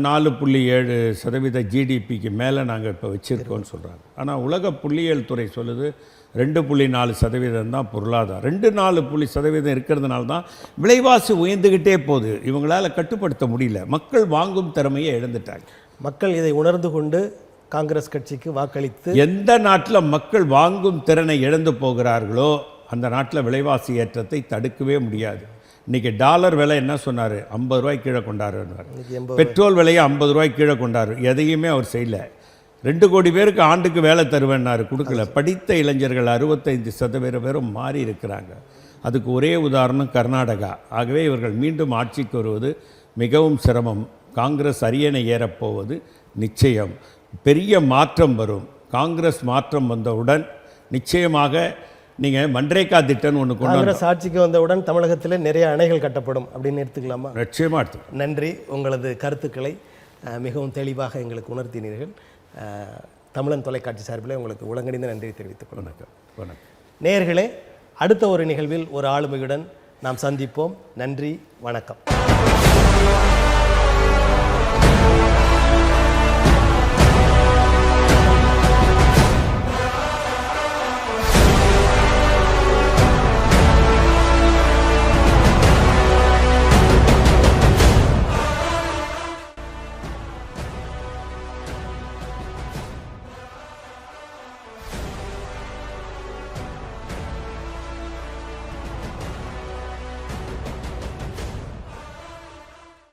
4.7% ஜிடிபிக்கு மேலே நாங்கள் இப்போ வச்சுருக்கோன்னு சொல்கிறாங்க. ஆனால் உலக புள்ளியியல் துறை சொல்லுது 2.4% தான் பொருளாதாரம். 2.4% இருக்கிறதுனால தான் விலைவாசி உயர்ந்துக்கிட்டே போகுது. இவங்களால் கட்டுப்படுத்த முடியல. மக்கள் வாங்கும் திறமையை இழந்துட்டாங்க. மக்கள் இதை உணர்ந்து கொண்டு காங்கிரஸ் கட்சிக்கு வாக்களித்து, எந்த நாட்டில் மக்கள் வாங்கும் திறனை இழந்து போகிறார்களோ அந்த நாட்டில் விலைவாசி ஏற்றத்தை தடுக்கவே முடியாது. இன்றைக்கி டாலர் விலை என்ன சொன்னார்? 50 ரூபாய் கீழே கொண்டாருன்னார். பெட்ரோல் விலையை 50 ரூபாய் கீழே கொண்டாரு. எதையுமே அவர் செய்யலை. 2 கோடி பேருக்கு ஆண்டுக்கு வேலை தருவேன்னாரு, கொடுக்கல. படித்த இளைஞர்கள் 65% பேரும் மாறி இருக்கிறாங்க. அதுக்கு ஒரே உதாரணம் கர்நாடகா. ஆகவே இவர்கள் மீண்டும் ஆட்சிக்கு வருவது மிகவும் சிரமம். காங்கிரஸ் அரியணை ஏறப்போவது நிச்சயம். பெரிய மாற்றம் வரும். காங்கிரஸ் மாற்றம் வந்தவுடன் நிச்சயமாக நீங்கள் மன்ரேகா திட்டம் ஒன்று கொண்டு காங்கிரஸ் ஆட்சிக்கு வந்தவுடன் தமிழகத்தில் நிறைய அணைகள் கட்டப்படும் அப்படின்னு எடுத்துக்கலாமா? நிச்சயமாக எடுத்துக்கலாம். நன்றி. உங்களது கருத்துக்களை மிகவும் தெளிவாக எங்களுக்கு உணர்த்தினீர்கள். தமிழன் தொலைக்காட்சி சார்பில் உங்களுக்கு உலகணிந்த நன்றி தெரிவித்துக் கொள்ளுங்கள். வணக்கம். நேயர்களே, அடுத்த ஒரு நிகழ்வில் ஒரு ஆளுமையுடன் நாம் சந்திப்போம். நன்றி, வணக்கம்.